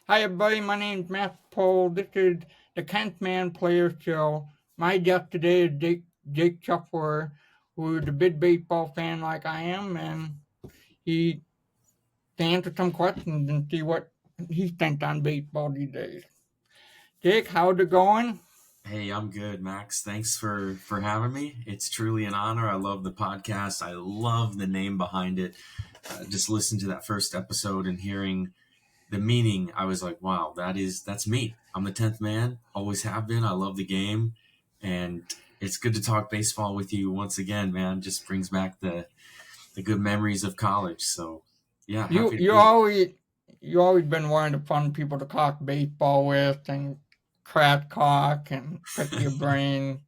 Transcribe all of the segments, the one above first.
Hi, everybody. My name's Matt Pohl. This is the Kent Man Player Show. My guest today is Jake Scheffler, who is a big baseball fan like I am, and he to answer some questions and see what he thinks on baseball these days. Jake, how's it going? Hey, I'm good, Max. Thanks for having me. It's truly an honor. I love the podcast. I love the name behind it. Just listen to that first episode and hearing the meaning. I was like, wow, that's me. I'm the 10th man. Always have been. I love the game, and it's good to talk baseball with you once again, man. Just brings back the good memories of college. So, yeah, You happy to you be here. always you always been one of the fun people to talk baseball with and crack talk and pick your brain.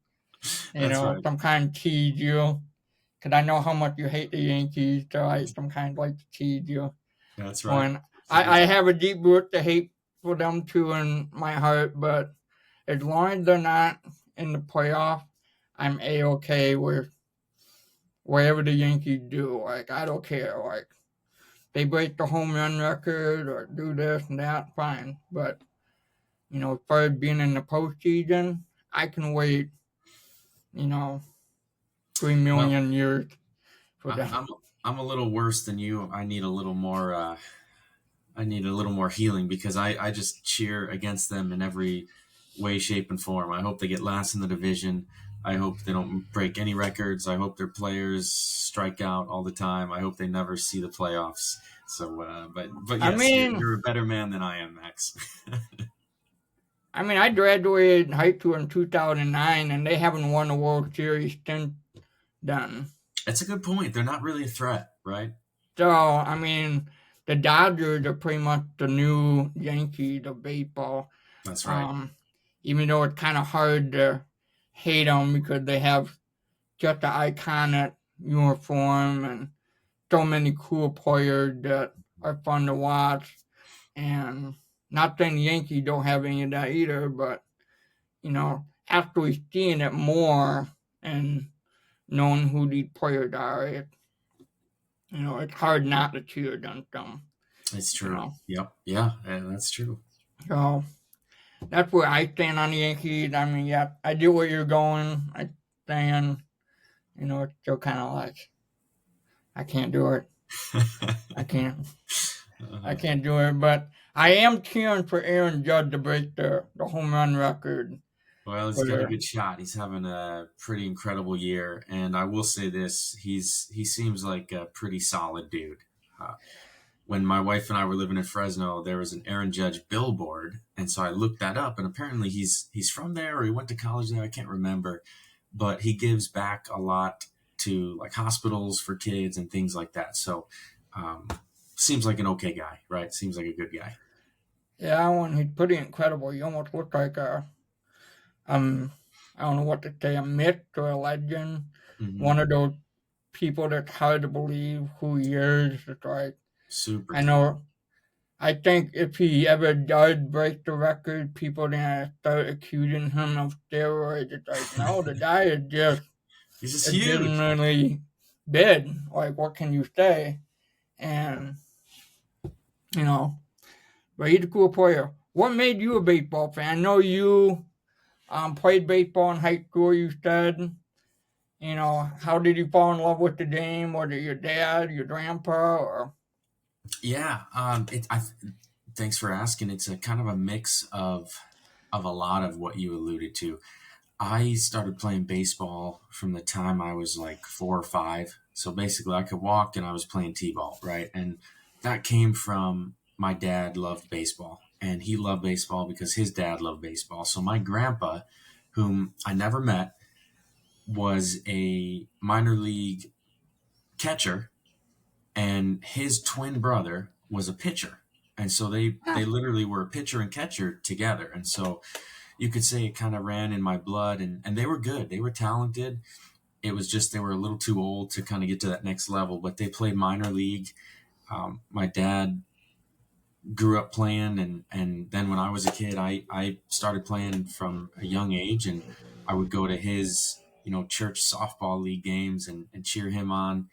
That's right. Some kind of tease you. Because I know how much you hate the Yankees, so I sometimes like to tease you. That's right. When It's a good I time. have a deep root to hate for them too in my heart, but as long as they're not in the playoff, I'm a okay with whatever the Yankees do. Like I don't care. Like they break the home run record or do this and that, fine. But as far as being in the postseason, I can wait. You know, three Well, million years for I, them. I'm I'm a little worse than you. I need a little more healing because I just cheer against them in every way, shape, and form. I hope they get last in the division. I hope they don't break any records. I hope their players strike out all the time. I hope they never see the playoffs. So, but I yes, mean, you're a better man than I am, Max. I graduated high school in 2009, and they haven't won a World Series since then. That's a good point. They're not really a threat, right? So, the Dodgers are pretty much the new Yankees of baseball. That's right. Um, Even though it's kind of hard to hate them because they have just an iconic uniform and so many cool players that are fun to watch. And not saying the Yankees don't have any of that either, but actually seeing it more and knowing who these players are, it's hard not to cheer against them. It's You true. know, Yep. Yeah, that's true. so that's where I stand on the Yankees. Yeah, I get where you're going. I stand. It's still kind of like I can't do it. I can't. I Uh, can't do it. But I am cheering for Aaron Judge to break the home run record. Well, he's got a For good shot. He's having a pretty incredible year, and I will say this: he seems like a pretty solid dude. Uh, when my wife and I were living in Fresno, there was an Aaron Judge billboard, and so I looked that up, and apparently he's from there or he went to college there. I can't remember, but he gives back a lot to like hospitals for kids and things like that. So, um, seems like an okay guy, right? Seems like a good guy. yeah, when he's pretty incredible. He almost looked like a um I don't know what to say, a myth or a legend. Hmm. One of those people that's hard to believe who he is. It's like Super I talented. know I think if he ever does break the record, people are gonna start accusing him of steroids. It's like, no, the guy is just He's just huge. legitimately big. Like, what can you say? And you know, but he's a cool player. What made you a baseball fan? I know you played baseball in high school. You said, how did you fall in love with the game? Was it your dad, your grandpa, or Yeah, thanks for asking. It's a kind of a mix of a lot of what you alluded to. I started playing baseball from the time I was like 4 or 5. So basically, I could walk and I was playing t-ball, right? And that came from my dad loved baseball, and he loved baseball because his dad loved baseball. So my grandpa, whom I never met, was a minor league catcher, and his twin brother was a pitcher. And so they literally were pitcher and catcher together. And so you could say it kind of ran in my blood, and they were good. They were talented. It was just they were a little too old to kind of get to that next level, but they played minor league. My dad grew up playing, and then when I was a kid, I started playing from a young age, and I would go to his church softball league games and cheer him on.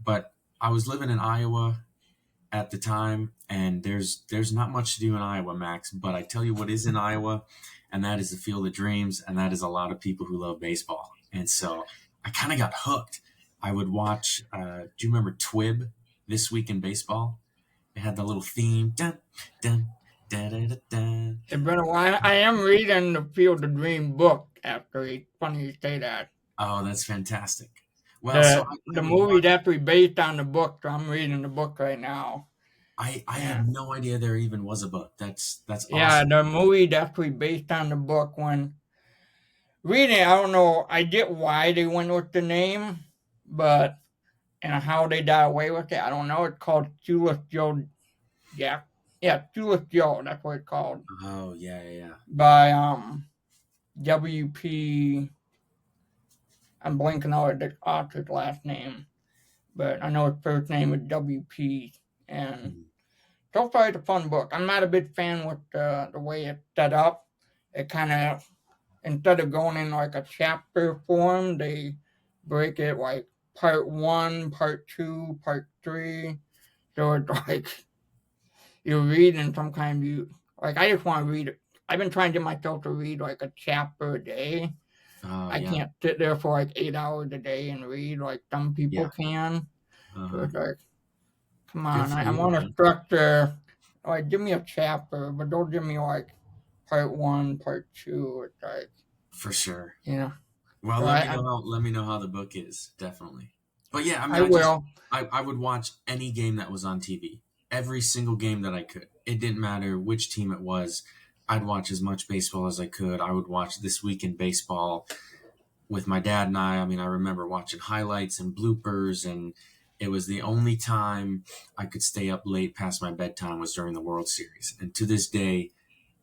But I was living in Iowa at the time, and there's not much to do in Iowa, Max. But I tell you what is in Iowa, and that is the Field of Dreams, and that is a lot of people who love baseball. And so I kind of got hooked. I would watch. Do you remember Twib, This Week in Baseball? It had the little theme. Dun, dun, da, da, da, da. It's been a while. I am reading the Field of Dream book, actually. Funny you say that. Oh, that's fantastic. Well, so The I the would movie's watch. actually based on the book, so I'm reading the book right now. I had Yeah. no idea there even was a book. That's Yeah, awesome. the movie actually based on the book. When reading it, I don't know, I get why they went with the name, but and how they got away with it, I don't know. It's called Shoeless Joe Jack. Yeah, Shoeless Joe, that's what it's called. Oh yeah, yeah, yeah. By WP, I'm blanking out the author's last name, but I know his first name is WP. And Mhm. so far, it's a fun book. I'm not a big fan with the way it's set up. It kind of, instead of going in like a chapter form, they break it like part one, part two, part three. So it's like you're reading sometimes like I just want to read it. I've been trying to get myself to read like a chapter a day. Oh I yeah, can't sit there for like 8 hours a day and read like some people yeah. can. So Uh-huh. it's like, come Good on, for I you, want a man. structure. Like, give me a chapter, but don't give me like part one, part two. It's like, For sure. you know. Well, So let me know how the book is, definitely. But yeah, I mean I will. I would watch any game that was on TV. Every single game that I could. It didn't matter which team it was. I'd watch as much baseball as I could. I would watch This Week in Baseball with my dad and I mean, I remember watching highlights and bloopers, and it was the only time I could stay up late past my bedtime was during the World Series. And to this day,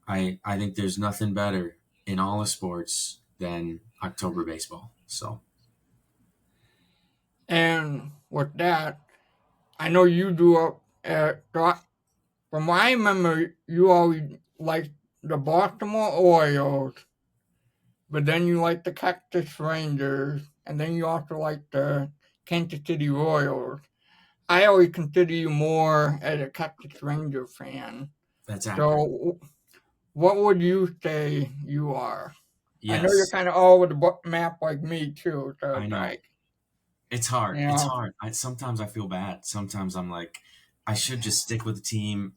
I think there's nothing better in all of sports than October baseball. So, And with that, I know you grew up from what I remember, you always liked the Baltimore Orioles, but then you liked the Cactus Rangers, and then you also liked the Kansas City Royals. I always consider you more as a Cactus Ranger fan. that's accurate. So, what would you say you are? I know you're Yes, kind of all over the map like me too. So I it's know. like, It's hard. you It's know, hard. Sometimes I feel bad. Sometimes I'm like, I should just stick with the team,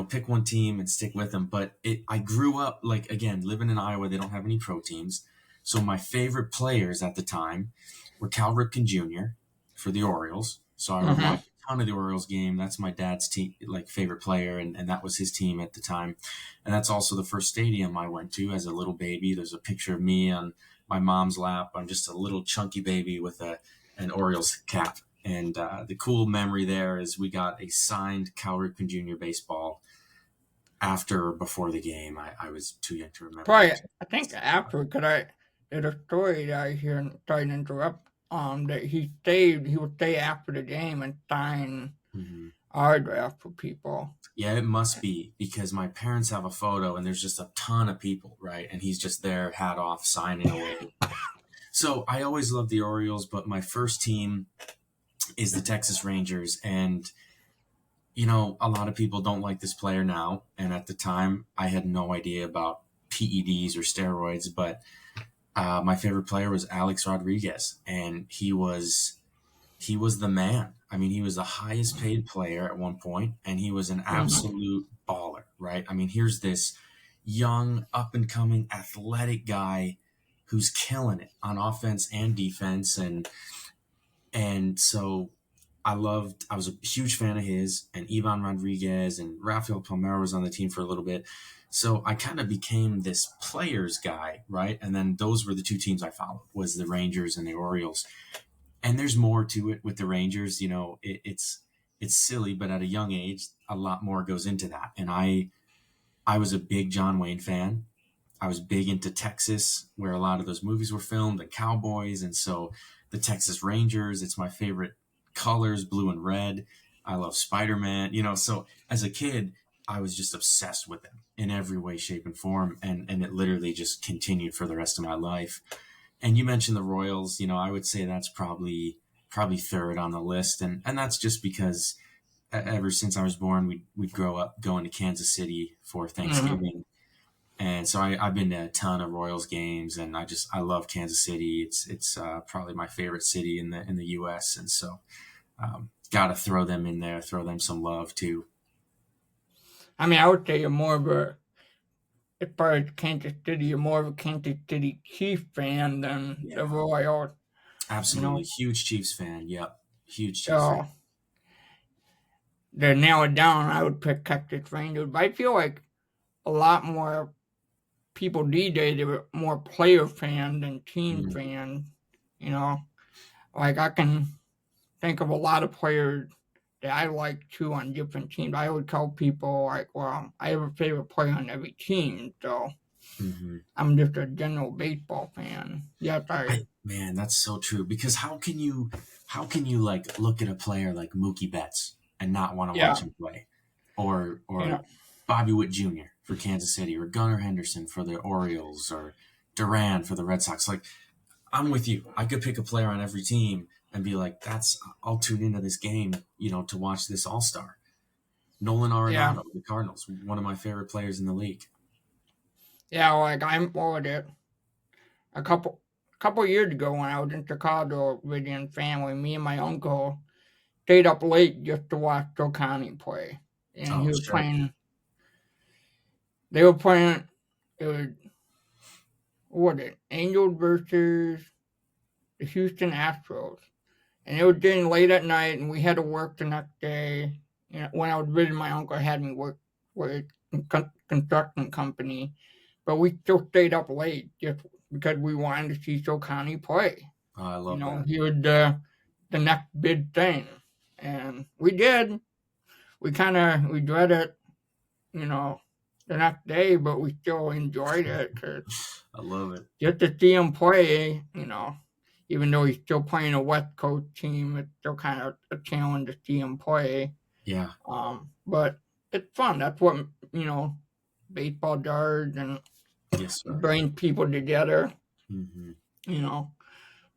pick one team and stick with them. But I grew up like again living in Iowa. They don't have any pro teams, so my favorite players at the time were Cal Ripken Jr. for the Orioles. So I would hmm watch a ton of the Orioles game. That's my dad's team, like favorite player, and that was his team at the time. And that's also the first stadium I went to as a little baby. There's a picture of me on my mom's lap. I'm just a little chunky baby with a an Orioles cap. And the cool memory there is we got a signed Cal Ripken Jr. baseball after or before the game. I was too young to remember probably, which. I think after, because I did a story that I hear, sorry to interrupt, that he would stay after the game and sign Mhm. autograph for people. Yeah, it must be because my parents have a photo and there's just a ton of people, right? And he's just there, hat off, signing away. So I always loved the Orioles, but my first team is the Texas Rangers. And, a lot of people don't like this player now. And at the time, I had no idea about PEDs or steroids, but my favorite player was Alex Rodriguez. And he was the man. I mean, he was the highest paid player at one point, and he was an hmm absolute baller, right? I mean, here's this young, up and coming, athletic guy who's killing it on offense and defense, and so I was a huge fan of his, and Ivan Rodriguez and Rafael Palmeiro was on the team for a little bit. So I kind of became this players guy, right? And then those were the two teams I followed was the Rangers and the Orioles. And there's more to it with the Rangers. It's silly, but at a young age, a lot more goes into that. And I was a big John Wayne fan. I was big into Texas, where a lot of those movies were filmed, and Cowboys, and so the Texas Rangers. It's my favorite colors, blue and red. I love Spider Man. So as a kid, I was just obsessed with them in every way, shape, and form, and it literally just continued for the rest of my life. And you mentioned the Royals. I would say that's probably third on the list, and that's just because ever since I was born, we'd grow up going to Kansas City for Mhm. Thanksgiving. And so I've been to a ton of Royals games, and I love Kansas City. It's probably my favorite city in the U.S. And so got to throw them in there, throw them some love too. I mean, I would say you're more of a, as far as Kansas City, you're more of a Kansas City Chief fan than the Yeah, Royals. You absolutely, know, huge Chiefs fan. Yep, huge Chiefs fan. so to nail it down, I would pick Texas Rangers. But I feel like a lot more people these days are more player fan than team Mm, fan. You know, like I can think of a lot of players that I like too on different teams. I would tell people like, well, I have a favorite player on every team, so hmm I'm just a general baseball fan. Yes, I Man, that's so true. Because how can you like look at a player like Mookie Betts and not want to yeah, watch him play, you know, or Bobby Witt Jr. for Kansas City, or Gunnar Henderson for the Orioles, or Duran for the Red Sox? Like, I'm with you. I could pick a player on every team and be like, that's I'll tune into this game, to watch this All Star. Nolan yeah, Arenado, the Cardinals, one of my favorite players in the league. yeah. Like I'm for it. A couple years ago when I was in Chicago visiting family, me and my uncle stayed up late just to watch Otani play, and Oh, he was sure. playing. They were playing. It was what it Angels versus the Houston Astros, and it was getting late at night, and we had to work the next day. You know, when I was visiting my uncle, had me work with a construction company, but we still stayed up late just because we wanted to see Otani play. Oh, I You love know, that. he was the next big thing, and we did. We kind of regret it, you know, the next day, but we still enjoyed it because I love it. just to see him play, even though he's still playing a West Coast team, it's still kind of a challenge to see him play. Yeah. But it's fun. That's what baseball does, and Yes, sir. brings people together. hmm You know,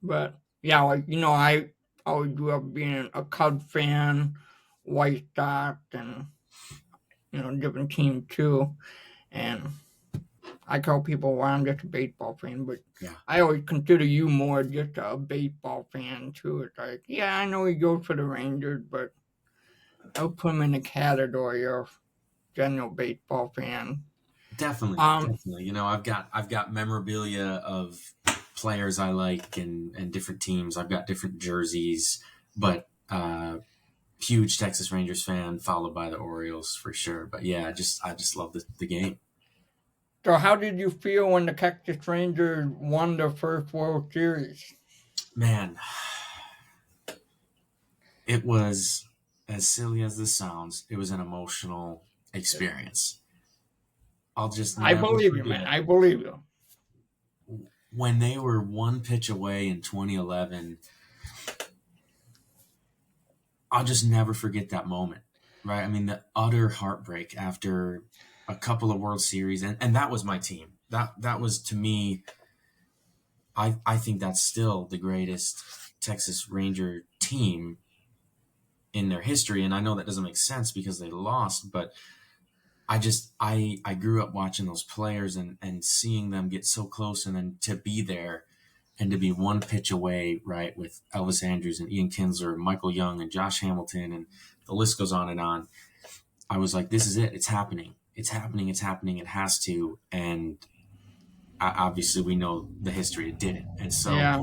but yeah, like I always grew up being a Cubs fan, White Sox, and different teams too. And I tell people, well, I'm just a baseball fan, but Yeah. I always consider you more just a baseball fan too. It's like, yeah, I know he goes for the Rangers, but I'll put him in the category of general baseball fan. Definitely, Um, definitely. I've got memorabilia of players I like and different teams. I've got different jerseys, but huge Texas Rangers fan, followed by the Orioles for sure. But yeah, I just love the game. so how did you feel when the Texas Rangers won their first World Series? Man, it was as silly as this sounds. It was an emotional experience. I'll just I never believe you, man. forget I believe you. when they were one pitch away in 2011. I'll just never forget that moment, right? I mean, the utter heartbreak after a couple of World Series, and that was my team. That was to me, I think that's still the greatest Texas Ranger team in their history. And I know that doesn't make sense because they lost, but I grew up watching those players and seeing them get so close, and then to be there and to be one pitch away, right, with Elvis Andrews and Ian Kinsler, Michael Young and Josh Hamilton, and the list goes on and on. I was like, this is it. It's happening. It's happening. It's happening. It has to. And obviously, we know the history. It didn't. And so Yeah,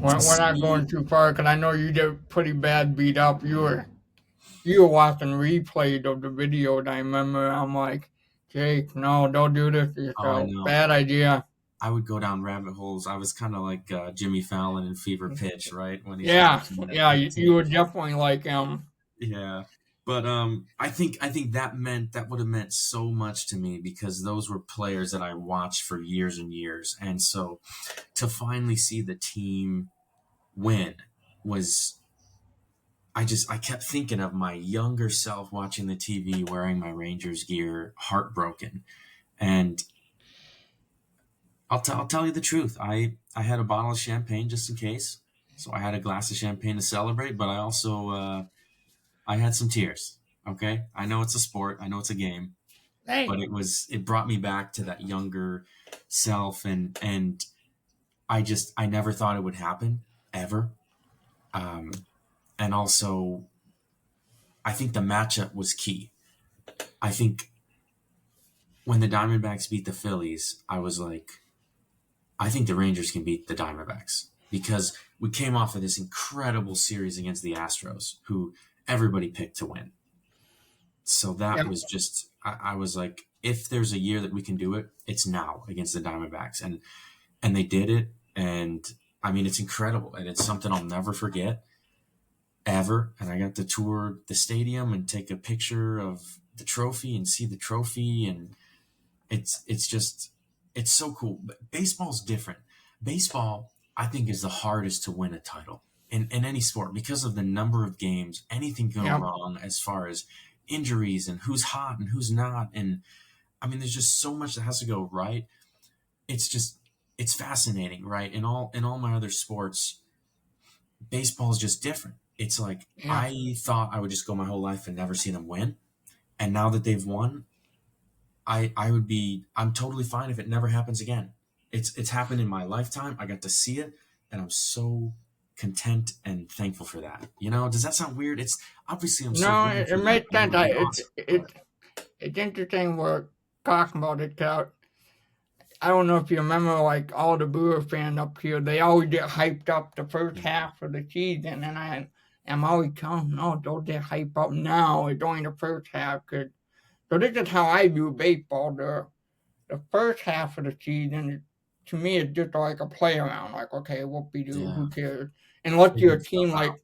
to we're not going see, too far because I know you get pretty bad beat up. You were watching replays of the video, and I remember I'm like, Jake, no, don't do this to oh, I yourself. know, Bad idea. I would go down rabbit holes. I was kind of like Jimmy Fallon in Fever Pitch, right? When he's Yeah, watching yeah, that you tape. were definitely like him. Yeah. But I think that would have meant so much to me because those were players that I watched for years and years. And so to finally see the team win was I kept thinking of my younger self watching the TV wearing my Rangers gear, heartbroken. And I'll tell you the truth. I had a bottle of champagne just in case. So I had a glass of champagne to celebrate, but I also I had some tears. Okay, I know it's a sport, I know it's a game, but Hey, it brought me back to that younger self, and I never thought it would happen ever. And also, I think the matchup was key. I think when the Diamondbacks beat the Phillies, I was like, I think the Rangers can beat the Diamondbacks because we came off of this incredible series against the Astros, who everybody picked to win. So that yeah, was just, I was like, if there's a year that we can do it, it's now against the Diamondbacks, and they did it, and I mean it's incredible, and it's something I'll never forget ever. And I got to tour the stadium and take a picture of the trophy and see the trophy, and it's just it's so cool. But baseball's different. Baseball, I think, is the hardest to win a title in any sport because of the number of games. Anything can go yeah. wrong as far as injuries and who's hot and who's not. And I mean, there's just so much that has to go right. It's just it's fascinating, right? In all my other sports, baseball is just different. It's like Yeah. I thought I would just go my whole life and never see them win, and now that they've won, I'm totally fine if it never happens again. It's happened in my lifetime. I got to see it, and I'm so content and thankful for that. Does that sound weird? It's obviously I'm so No, rooting it for them, makes and it sense. would be awesome. But It's interesting we're talking about it. I don't know if you remember, like all the Brewer fans up here, they always get hyped up the first yeah, half of the season, and I am always telling them, no, don't get hyped up now. It's only the first half. So this is how I view baseball. The first half of the season, to me, it's just like a play around. Like, okay, what we do, yeah, who cares? Unless you're figuring a stuff team out. like,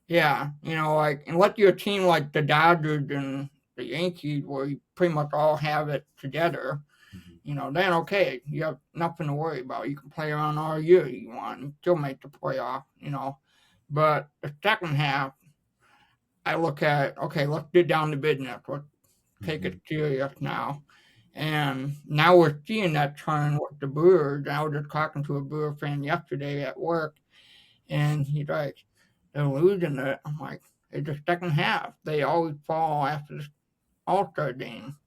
yeah, like unless you're a team like the Dodgers and the Yankees, where you pretty much all have it together, Hmm. then okay, you have nothing to worry about. You can play around all year you want and still make the playoff. But the second half, I look at, okay, let's get down to business. Let's take Hmm. it serious now. And now we're seeing that turn with the Brewers. I was just talking to a Brewer fan yesterday at work, and he's like, they're losing it. I'm like, it's the second half. They always fall after the All Star game,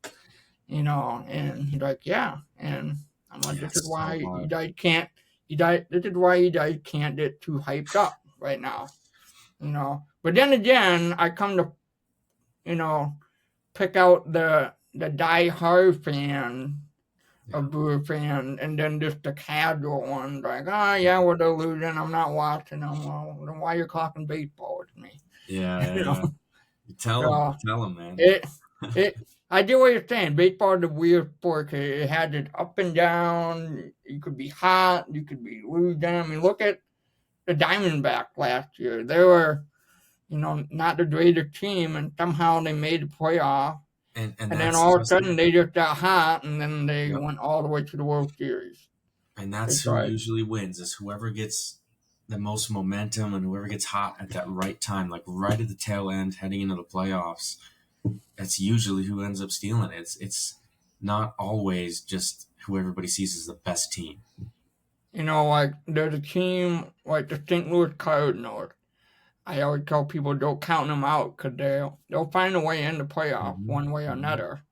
And he's like, yeah. And I'm like, Yeah, this is it's so why you hard. guys can't. This is why you guys can't get too hyped up right now. But then again, I come to you know pick out the die hard fan a Yeah, Brewer fan, and then just the casual ones like, oh yeah, well they're losing. I'm not watching them. Well, then why you talking baseball with me? yeah, you yeah, know. yeah. So Tell them, man. it it. I do what you're saying. Baseball is a weird sport. It had it up and down. You could be hot. You could be losing. I mean, look at the Diamondbacks last year. They were, not the greatest team, and somehow they made the playoff. And And then that's all of a just sudden it. they just got hot, and then they Yep. went all the way to the World Series. And that's It's who like, usually wins is whoever gets the most momentum and whoever gets hot at that right time, like right at the tail end, heading into the playoffs. That's usually who ends up stealing it. It's not always just who everybody sees as the best team. like there's a team like the St. Louis Cardinals. I always tell people don't count them out because they'll find a way in the playoff Hmm. one way or Hmm. another.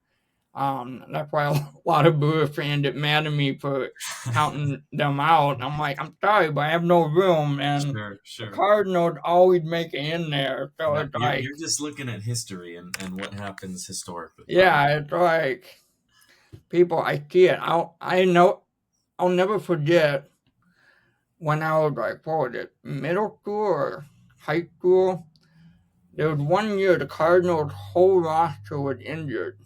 That's why a lot of Brewer fans get mad at me for counting them out. I'm like, I'm sorry, but I have no room, and Sure, the sure. Cardinals always make it in there. So Now it's like, you're just looking at history and what happens historically. yeah, it's like people. I see it. I know. I'll never forget when I was like, what was it, middle school or high school? There was one year the Cardinals' whole roster was injured.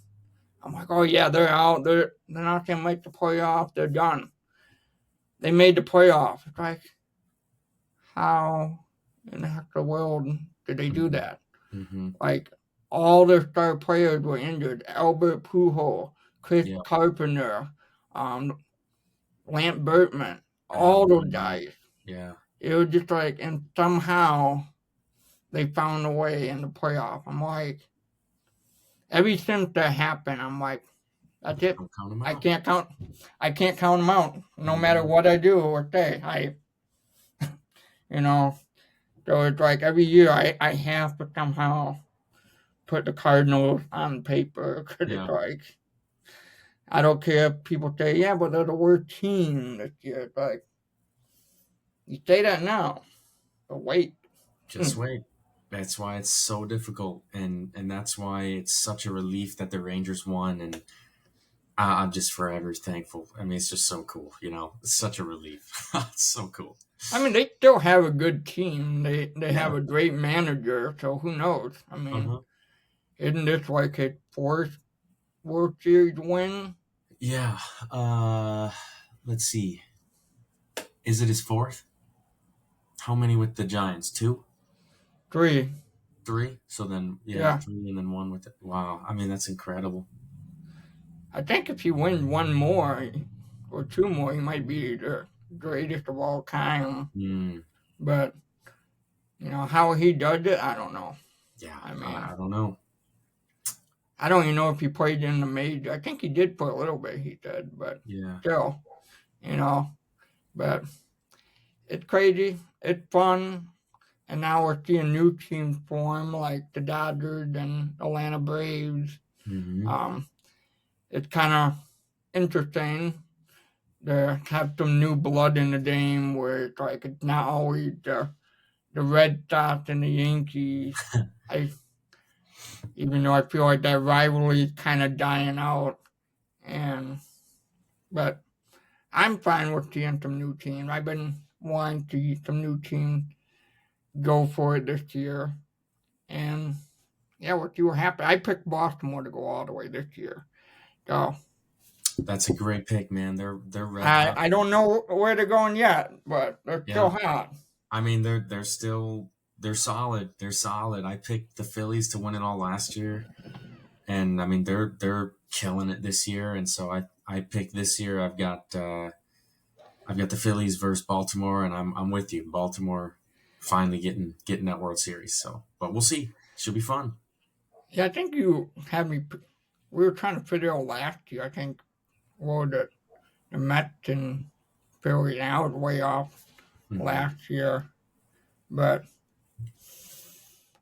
I'm like, oh yeah, they're out. They're not gonna make the playoff. They're done. They made the playoff. It's like, how in the heck the world did they do Hmm. that? Hmm. Like, all their star players were injured. Albert Pujols, Chris Yeah. Carpenter, um, Lance Bertman, all Adam those Wainwright. guys. Yeah. It was just like, and somehow they found a way in the playoff. I'm like, ever since that happened, I'm like, that's it. Don't count them I out. can't count. I can't count them out, no matter Hmm. what I do or say. You know. So it's like every year I have to somehow. put the Cardinals on paper because it's Yeah. like I don't care if people say, yeah, but they're the worst team this year. It's like you say that now, but wait. Just wait. That's why it's so difficult, and that's why it's such a relief that the Rangers won, and I'm just forever thankful. I mean, it's just so cool, you know. It's such a relief. It's so cool. I mean, they still have a good team. They have Yeah. a great manager, so who knows? I mean, Uh-huh. isn't this like his fourth World Series win? Yeah. Uh, let's see. Is it his fourth? How many with the Giants? Two, Three. three. So then, yeah, Yeah. three and then one with it. Wow. I mean, that's incredible. I think if he wins one more or two more, he might be the greatest of all time. Mm, But, how he does it, I don't know. yeah. I I mean, don't know. I don't even know if he played in the major. I think he did for a little bit, he said, but Yeah. still, you know. But it's crazy. It's fun. And now we're seeing new teams form like the Dodgers and Atlanta Braves. Hmm. Um, it's kind of interesting to have some new blood in the game where it's like it's not always the Red Sox and the Yankees. I Even though I feel like that rivalry is kind of dying out, and but I'm fine with seeing some new teams. I've been wanting to see some new teams go for it this year, and yeah, we'll see what happens. I picked Baltimore to go all the way this year, so That's a great pick, man. They're red I hot. I don't know where they're going yet, but they're still Yeah. hot. I mean, they're still they're solid. They're solid. I picked the Phillies to win it all last year, and I mean they're killing it this year. And so I picked this year. I've got the Phillies versus Baltimore, and I'm with you. Baltimore finally getting that World Series. So, but we'll see. Should be fun. Yeah, I think you had me. We were trying to figure out last year. I think well the Mets and Philly now is way off Hmm. last year, but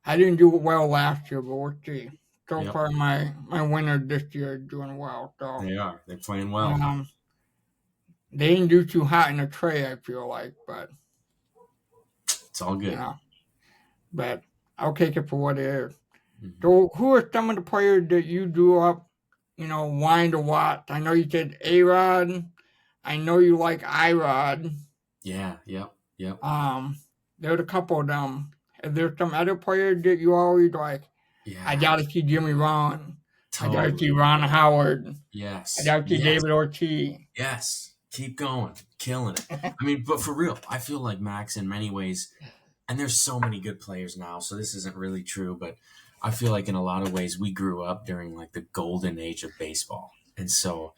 I didn't do well last year. But we'll see. So Yep, far, my winner this year is doing well. So they are. They're playing well. um, they didn't do too hot in the tray. I feel like, but It's all you good. know, but I'll take it for what it is. Hmm. So, who are some of the players that you grew up, wanting to watch? I know you said A Rod. I know you like I Rod. Yeah. Yep. Yep. Um, there's a couple of them. Is there some other players that you always like? I Yeah. gotta see Jimmy Ron. I gotta see Totally. Ron Howard. I Yes. gotta see Yes. David Ortiz. Yes. Keep going. Killing it. I mean, but for real, I feel like Max in many ways, and there's so many good players now, so this isn't really true, but I feel like in a lot of ways we grew up during like the golden age of baseball. And so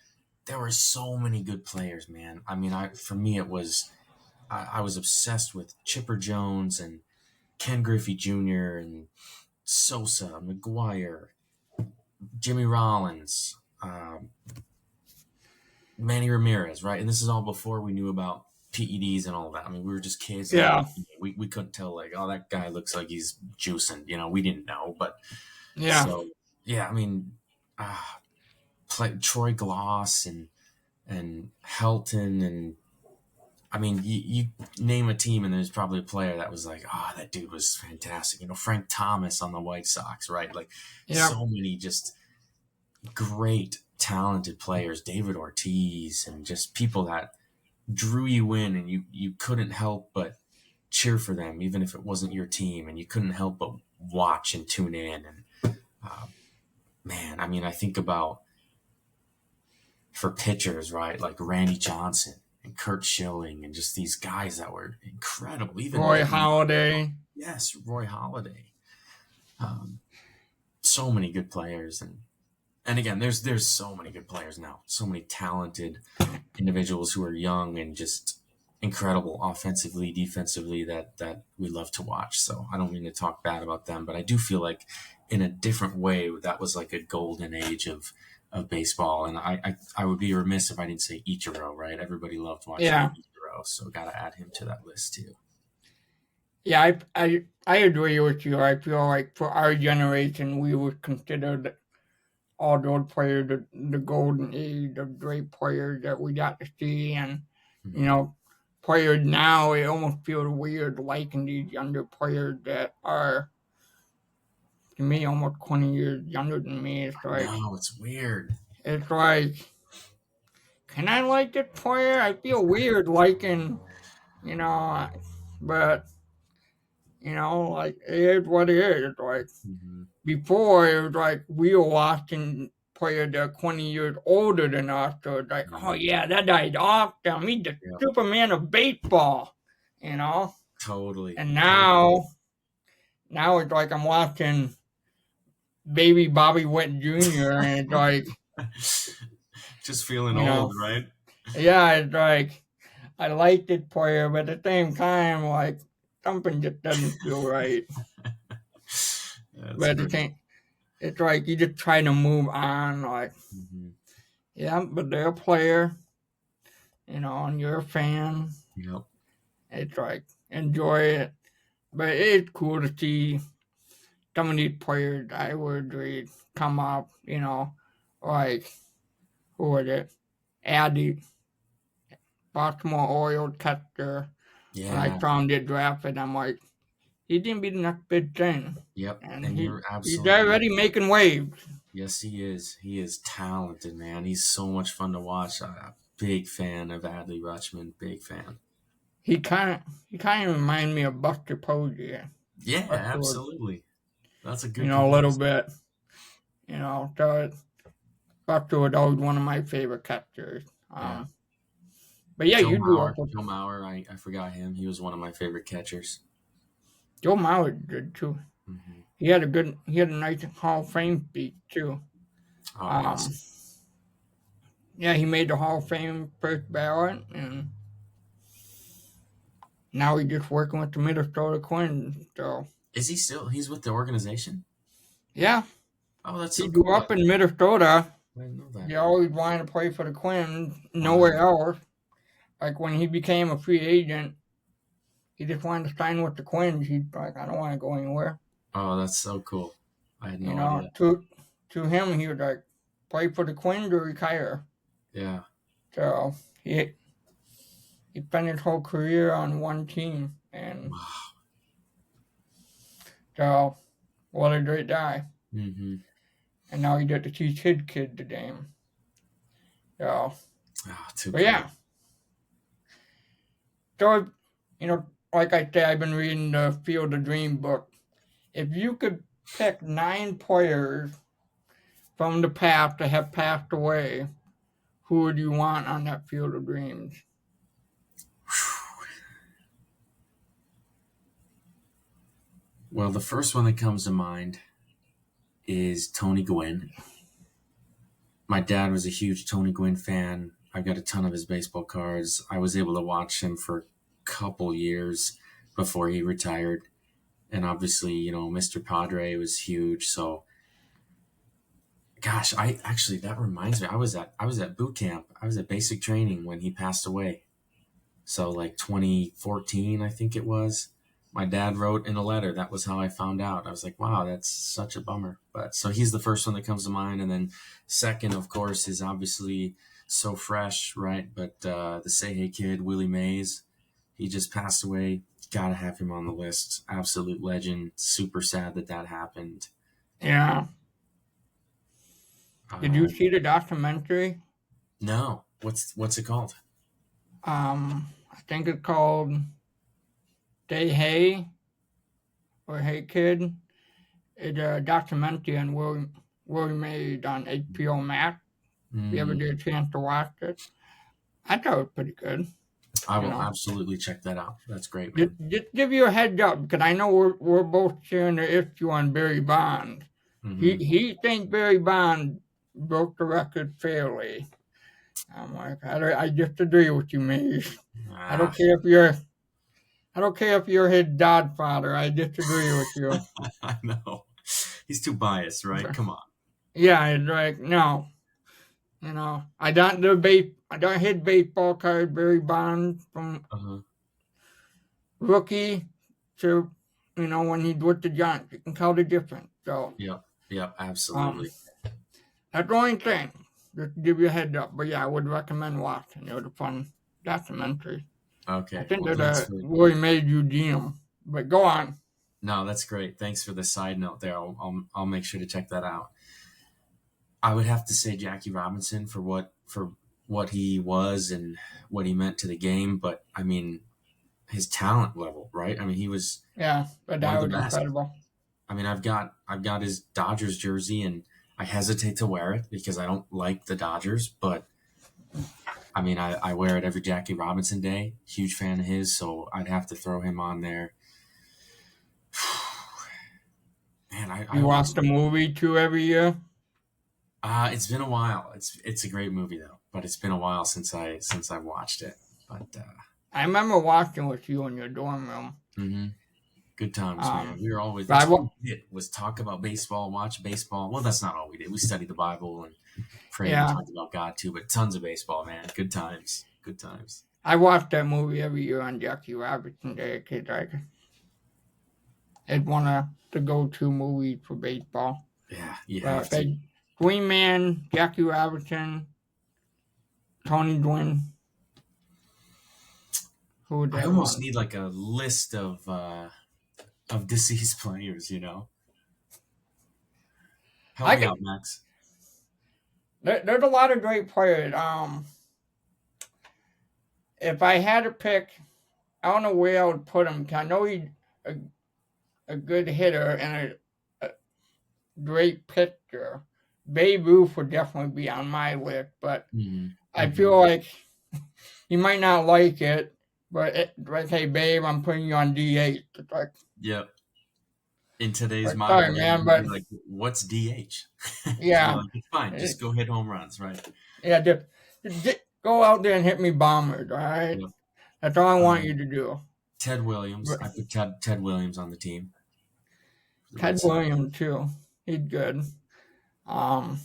there were so many good players, man. I mean, I for me it was I was obsessed with Chipper Jones and Ken Griffey Jr. and Sosa, McGuire, Jimmy Rollins, Manny Ramirez, right? And this is all before we knew about PEDs and all that. I mean, we were just kids and Yeah, we couldn't tell, like, oh, that guy looks like he's juicing. You know, we didn't know. But yeah. so, yeah, I mean, Troy Gloss and Helton. And I mean, you name a team and there's probably a player that was like, oh, that dude was fantastic. You know, Frank Thomas on the White Sox, right? Like, Yeah. so many just great, talented players, David Ortiz, and just people that drew you in and you couldn't help but cheer for them even if it wasn't your team, and you couldn't help but watch and tune in. And man, I mean, I think about for pitchers, right, like Randy Johnson and Kurt Schilling and just these guys that were incredible, even Roy Nolan. Halladay. Yes, Roy Halladay. um, so many good players. And again, there's so many good players now, so many talented individuals who are young and just incredible offensively, defensively, that we love to watch. So I don't mean to talk bad about them, but I do feel like in a different way that was like a golden age of baseball. And I would be remiss if I didn't say Ichiro, right? Everybody loved watching Yeah. Ichiro, so got to add him to that list too. Yeah, I agree with you. I feel like for our generation, we would consider all those players the golden age of great players that we got to see, and you Hmm. know, players now it almost feels weird liking these younger players that are to me almost 20 years younger than me. No, it's weird. It's like, can I like this player? I feel weird liking, you know, but like it is what it is. Like Hmm. before, it was like we were watching players that are 20 years older than us. So it's like, oh Yeah, yeah, that guy's awesome. He's the yeah, Superman of baseball, you know. totally, And totally. now it's like I'm watching baby Bobby Witt Jr. and it's like, Just feeling you know, old, right? yeah, it's like I like this player, but at the same time, like something just doesn't feel right. That's But great. it's like you just try to move on. Like, Hmm. yeah, but they're a player, and you're a fan. Yep. It's like enjoy it. But it's cool to see some of these players I would agree come up. Like who was it? Addy, Baltimore Orioles catcher. When I Yeah. found it drafted, I'm like, he didn't be the next big thing, Yep. and And you're he's absolutely already making waves. yes, he is. He is talented, man. He's so much fun to watch. I'm a big fan of Adley Rutschman. Big fan. He kind of remind me of Buster Posey. Yeah, Buster was, absolutely. That's a good a little comparison. bit. So Buster was always one of my favorite catchers. Yeah. But yeah, Joe you grew up Mauer. with Joe Mauer. I forgot him. He was one of my favorite catchers. Joe Mauer good too. Hmm. He had a nice Hall of Fame speech too. Oh, Um, yes. yeah, he made the Hall of Fame first ballot, and now he's just working with the Minnesota Twins. So Is he still? He's with the organization? yeah, Oh, that's he so grew cool. up in Minnesota. I didn't know that. He always wanted to play for the Twins, nowhere Wow. else. Like when he became a free agent, he just wanted to sign with the Twins. He's like, I don't want to go anywhere. Oh, that's so cool. I had You no know, idea. to him, he was like, play for the Twins or retire. Yeah. So he spent his whole career on one team, and Wow. so what a great guy. Hmm. And now he get to teach his kid the game. So, Oh, too but cool. yeah, so like I say, I've been reading the Field of Dream book. If you could pick 9 players from the past that have passed away, who would you want on that Field of Dreams? Well, the first one that comes to mind is Tony Gwynn. My dad was a huge Tony Gwynn fan. I've got a ton of his baseball cards. I was able to watch him for a couple years before he retired. And obviously, Mr. Padre was huge. So, gosh, I actually that reminds me. I was at boot camp. I was at basic training when he passed away. So like 2014, I think it was. My dad wrote in a letter. That was how I found out. I was like, wow, that's such a bummer. But so he's the first one that comes to mind. And then second, of course, is obviously so fresh, right? But the Say Hey Kid, Willie Mays, he just passed away. Gotta have him on the list. Absolute legend. Super sad that happened. Yeah. Did you Um, see the documentary? no, what's it called? I think it's called Day Hey or Hey Kid. It's a documentary on Willie Mays on HBO Max. If you ever Mm, get a chance to watch it, I thought it was pretty good. I You will know, absolutely check that out. That's great, just, man. just give you a heads up because I know we're both sharing the issue on Barry Bonds. He Hmm. he thinks Barry Bonds broke the record fairly. I'm like, I just agree with you, Mays. I Ah, don't care if you're I don't care if you're his godfather. I disagree with you. I know. He's too biased, right? Come on. Yeah, it's like no. I don't hit baseball card Barry Bonds from Uh-huh. rookie to, when he's with the Giants. You can tell the difference. So, Yep. Yep. um, Absolutely. that's the only thing. Just to give you a heads up. But yeah, I would recommend watching. It was a fun documentary. I Okay. think Well, thanks that for. really made you DM. But go on. No, that's great. Thanks for the side note there. I'll make sure to check that out. I would have to say Jackie Robinson for what he was and what he meant to the game, but I mean his talent level, right? I mean he was Yeah, but one that of the was best. incredible. I mean I've got his Dodgers jersey and I hesitate to wear it because I don't like the Dodgers, but I mean I wear it every Jackie Robinson day. Huge fan of his, so I'd have to throw him on there. Man, I You watch almost. the movie too every year? It's been a while. It's a great movie though, but it's been a while since I watched it. But I remember watching with you in your dorm room. mhm. Good times, man. Um, We were always but I, that's all wa- we did was talk about baseball, watch baseball. Well, that's not all we did. We studied the Bible and prayed and yeah, talked about God too. But tons of baseball, man. Good times. Good times. I watched that movie every year on Jackie Robinson Day because it's one of the go-to movies for baseball. Yeah, you have But to. Green Man, Jackie Robinson, Tony Gwynn, who was I that almost one? need like a list of deceased players. Help I me could. out, Max. There's a lot of great players. If I had to pick, I don't know where I would put him. 'Cause I know he's a, a good hitter and a great pitcher. Babe Ruth would definitely be on my list, but I Mm-hmm. feel like he might not like it. But like, hey, babe, I'm putting you on DH. It's Yep. In today's like, modern sorry, day, man, he'd be but like, "What's DH?" You'd be yeah, like, "It's fine. eh, Just go hit home runs." Right? yeah, just go out there and hit me bombers, all right? Yep. That's all I want you Um, to do. Ted Williams. But I put Ted Williams on the team for the Red Ted Sox. Williams too, he's good. Um,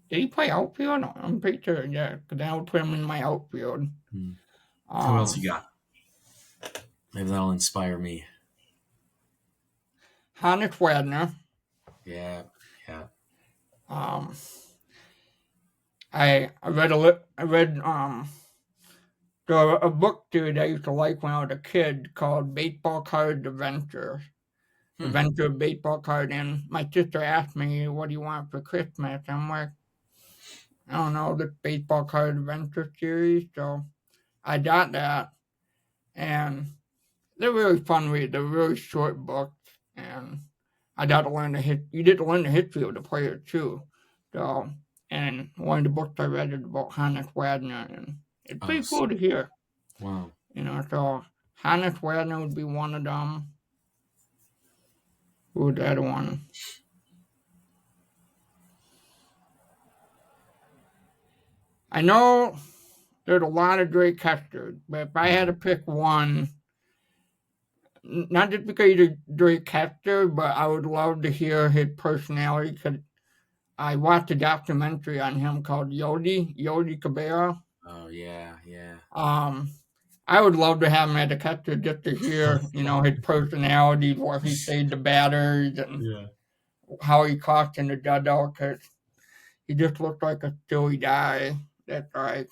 did he play outfield? I'm pretty sure, yeah, because I would put him in my outfield. Hmm. Who else Um, you got? Maybe that'll inspire me. Hannes Wagner. Yeah, yeah. Um, I read a book dude I used to like when I was a kid called Baseball Card Adventure. Hmm. Adventure of Baseball Card, and my sister asked me, "What do you want for Christmas?" I'm like, I don't know, the Baseball Card Adventure series. So I got that, and they're really fun reads. They're really short books, and I got to learn the hit. You get to learn the history of the player too. So, and one of the books I read is about Hannes Wagner, and it's Oh, pretty cool to hear. wow. So Hannes Wagner would be one of them. Who was the other one? I know there's a lot of great catchers, but if I had to Mhm. pick one, not just because he's a great catcher, but I would love to hear his personality because I watched a documentary on him called Yodi Cabrera. Oh yeah, yeah. Um, I would love to have him as a catcher just to hear, his personality, what he said to batters, and Yeah. how he talked in the dugout. Because he just looked like a silly guy. That's like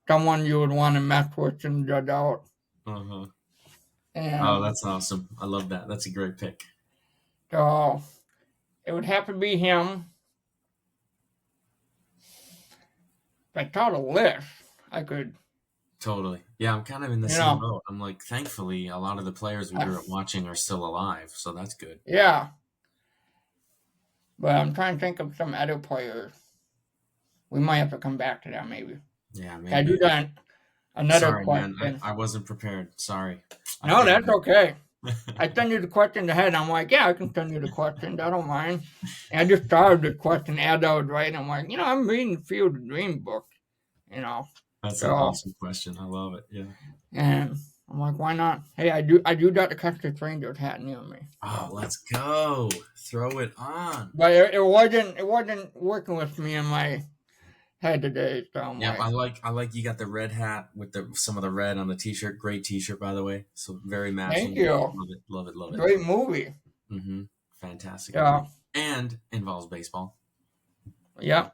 someone you would want to mess with in the dugout. Uh huh. Oh, And that's awesome. I love that. That's a great pick. so it would have to be him. If I saw the list, I could, Totally. Yeah, I'm kind of in the you same know, boat. I'm like, thankfully, a lot of the players we uh, grew up watching are still alive, so that's good. yeah. But I'm trying to think of some other players. We might have to come back to that maybe. Yeah, Can I do maybe. that? Another Sorry, man. I, question. I wasn't prepared. Sorry. I No, think that's okay. I I send you the question ahead. I'm like, yeah, I can send you the questions. I don't mind. And I just started the question as I was writing. I'm like, I'm reading the Field of Dream book, you know. That's an So, awesome question. I love it. Yeah. and I'm like, why not? Hey, I do got the Texas Rangers hat near me. Oh, So, let's go. Throw it on. but it wasn't working with me in my had today. So I'm Yep, like, I like you got the red hat with the some of the red on the t-shirt. Great t-shirt, by the way. So very thank matching. you. Love it, love it, love it. Great movie. Mm-hmm. Fantastic movie. Yeah, And involves baseball. yeah.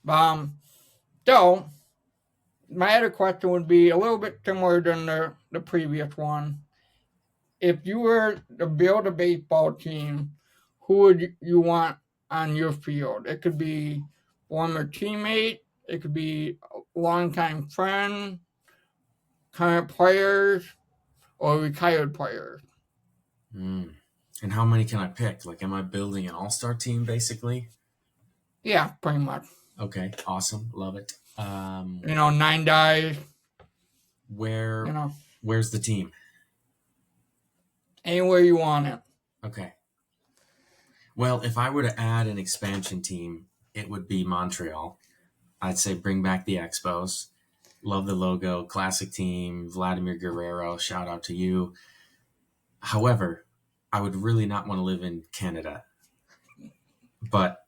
Um, so my other question would be a little bit similar than the previous one. If you were to build a baseball team, who would you want on your field? It could be former teammate, it could be a longtime friend, current players, or retired players. Mm. And how many can I pick? Like, am I building an all-star team basically? Yeah, pretty much. Okay, awesome, love it. Nine guys. You Where know, where's the team? anywhere you want it. Okay. Well, if I were to add an expansion team, it would be Montreal. I'd say bring back the Expos. Love the logo, classic team, Vladimir Guerrero, shout out to you. However, I would really not want to live in Canada. But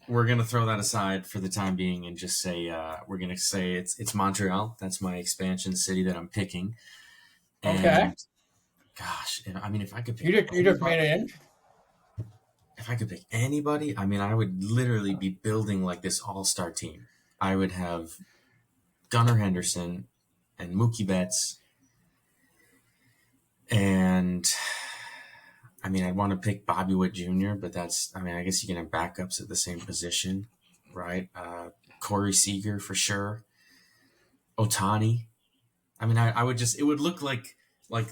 we're gonna throw that aside for the time being and just say we're gonna say it's Montreal. That's my expansion city that I'm picking. Okay, And gosh, I mean, you just made it in. if I could pick anybody, I mean, I would literally be building like this all-star team. I would have Gunnar Henderson and Mookie Betts, and I mean, I'd want to pick Bobby Witt Jr., but I mean, I guess you can have backups at the same position, right? Corey Seager for sure. Otani. I mean, I would just, it would look like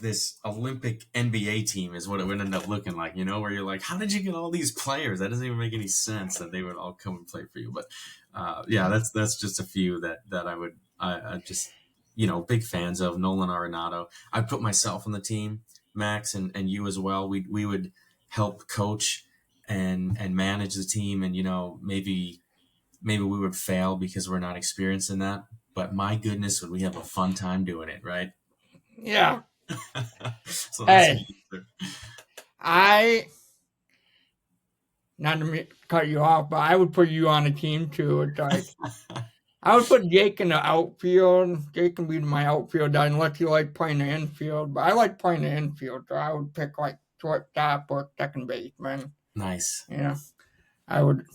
this Olympic NBA team is what it would end up looking like, where you're like, how did you get all these players? That doesn't even make any sense that they would all come and play for you. But yeah, that's just a few that I just, big fans of. Nolan Arenado. I'd put myself on the team, Max, and you as well. We would help coach and manage the team, and maybe we would fail because we're not experienced in that. But my goodness, would we have a fun time doing it, right? Yeah. So that's Hey, I not to cut you off, but I would put you on a team too. It's like I would put Jake in the outfield. Jake can be my outfield guy unless you like playing the infield. But I like playing the infield, so I would pick like shortstop or second baseman. nice. You know, I would.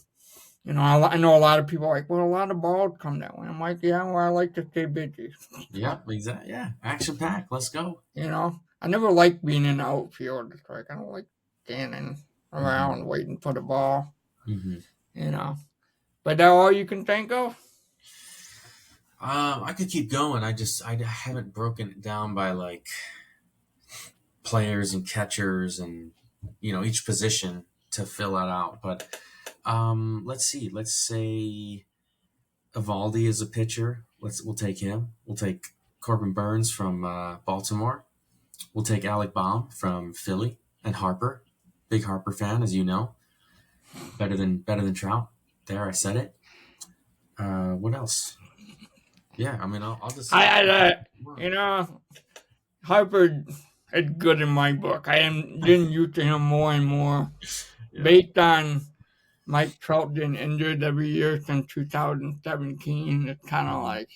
I know a lot of people are like, well, a lot of balls come that way. I'm like, yeah, well, I like to stay busy. So, Yep, exactly. Yeah, action pack. Let's go. I never liked being in the outfield. It's like I don't like standing Hmm. around waiting for the ball. Hmm. You know, but that all you can think of? I could keep going. I haven't broken it down by like players and catchers and each position to fill that out. But let's see. Let's say Evaldi is a pitcher. We'll take him. We'll take Corbin Burns from Baltimore. We'll take Alec Baum from Philly and Harper. Big Harper fan, as you know. Better than Trout. There, I said it. What else? Yeah, I mean, I'll just I, I wow. you know, Harper is good in my book. I am getting used to him more and more Yeah. based on Mike Trout getting injured every year since 2017. It's kind of Mhm. like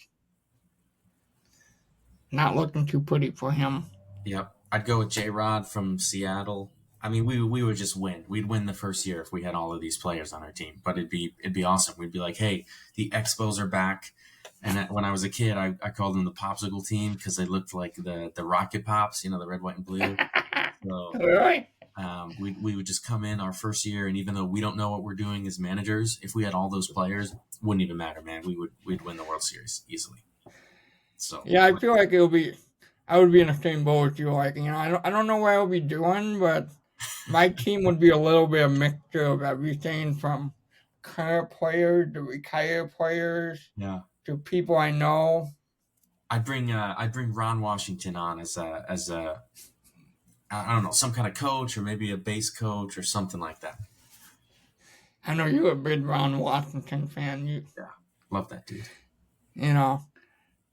not looking too pretty for him. Yep. I'd go with J Rod from Seattle. I mean, we would just win. We'd win the first year if we had all of these players on our team. But it'd be awesome. We'd be like, hey, the Expos are back. And when I was a kid, I called them the popsicle team because they looked like the Rocket Pops, the red, white, and blue. So Really? we would just come in our first year, and even though we don't know what we're doing as managers, if we had all those players, wouldn't even matter, man. We'd win the World Series easily. So Yeah, I feel like I would be in the same boat as you. Like, I don't know what I would be doing, but my team would be a little bit of mixture of everything from current players to retired players yeah, to people I know. I'd bring Ron Washington on as a I don't know, some kind of coach or maybe a base coach or something like that. I know you're a big Ron Washington fan. Yeah, love that dude. You know,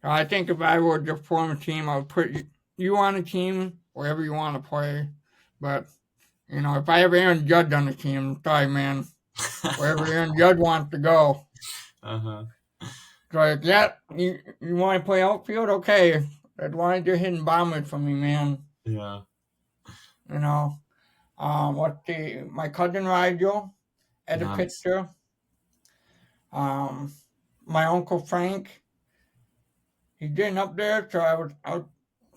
so I think if I were to form a team, I would put you on a team wherever you want to play. But if I have Aaron Judge on the team, sorry, man, wherever Aaron Judge wants to go. Uh huh. It's like, yeah, you want to play outfield? Okay. As long as you're hitting bombers for me, man. Yeah. You know. My cousin Rigel as a Nice. pitcher. Um, my uncle Frank, he's getting up there, so I would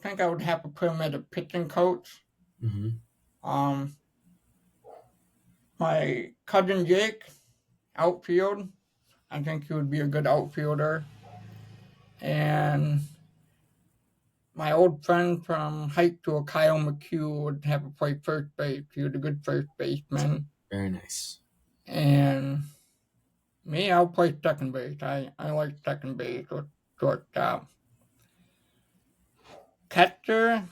think I would have to put him as a pitching coach. Hmm. Um, my cousin Jake, outfield. I think he would be a good outfielder. And my old friend from high school, Kyle McHugh, would have to play first base. He was a good first baseman. Very nice. And me, I'll play second base. I like second base or shortstop. Catcher,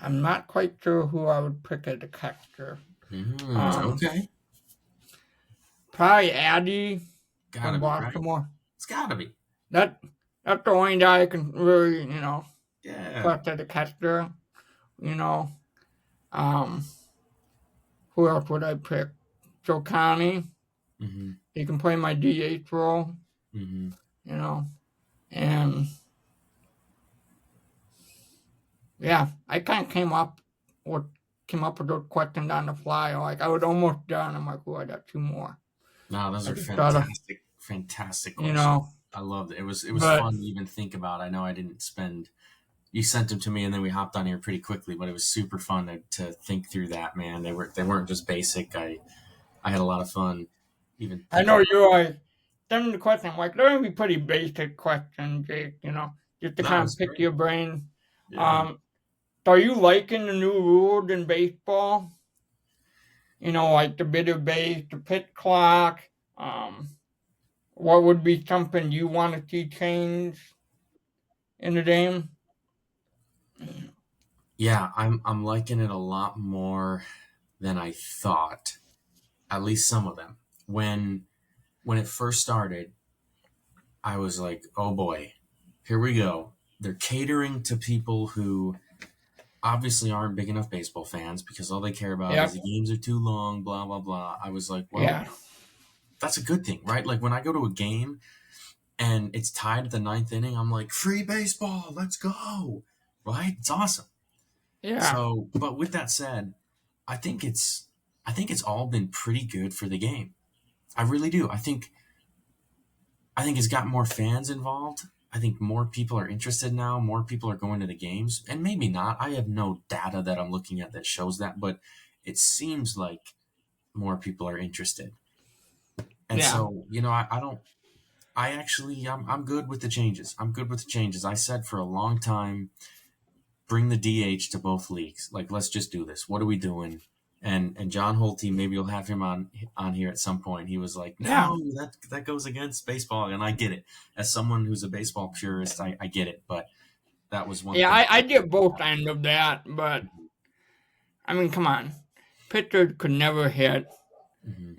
I'm not quite sure who I would pick as a catcher. Um, Okay. Probably Addy Gotta from be, right? Baltimore. It's gotta be. That that's the only guy I can really, Yeah. trust as a catcher. You know, um, who else would I pick? Joe Connie. Hmm. He can play my DH role. Hmm. You know, and yeah, I kind of came up with those questions on the fly. Like I was almost done. I'm like, oh, I got two more. No, those I are just gotta, fantastic, fantastic you questions. know, I loved it. It was but fun to even think about. I know I didn't spend. You sent them to me, and then we hopped on here pretty quickly. But it was super fun to think through that. Man, they weren't just basic. I had a lot of fun even I thinking know about. you like them the question. I'm like, they're gonna be pretty basic questions, Jake. Just to No, kind of it's pick great. your brain. Yeah. Um, are you liking the new rules in baseball? Like the bitter base, the pitch clock. Um, what would be something you want to see change in the game? Yeah, I'm liking it a lot more than I thought. At least some of them. When it first started, I was like, oh boy, here we go. They're catering to people who obviously aren't big enough baseball fans because all they care about is Yep. the games are too long, blah, blah, blah. I was like, well, Yeah. that's a good thing, right? Like when I go to a game and it's tied at the ninth inning, I'm like, free baseball, let's go, right? It's awesome. Yeah. So, but with that said, I think it's I think it's all been pretty good for the game. I really do. I think it's got more fans involved. I think more people are interested now. More people are going to the games, and maybe not. I have no data that I'm looking at that shows that, but it seems like more people are interested. And Yeah. so, I don't. I actually, I'm good with the changes. I'm good with the changes. I said for a long time, bring the DH to both leagues. Like, let's just do this. What are we doing? And John Holte, maybe you'll have him on here at some point. He was like, Yeah. no, that goes against baseball, and I get it. As someone who's a baseball purist, I get it. But that was one Yeah. thing. I get both ends of that, but I mean, come on. Pitchers could never hit. Hmm.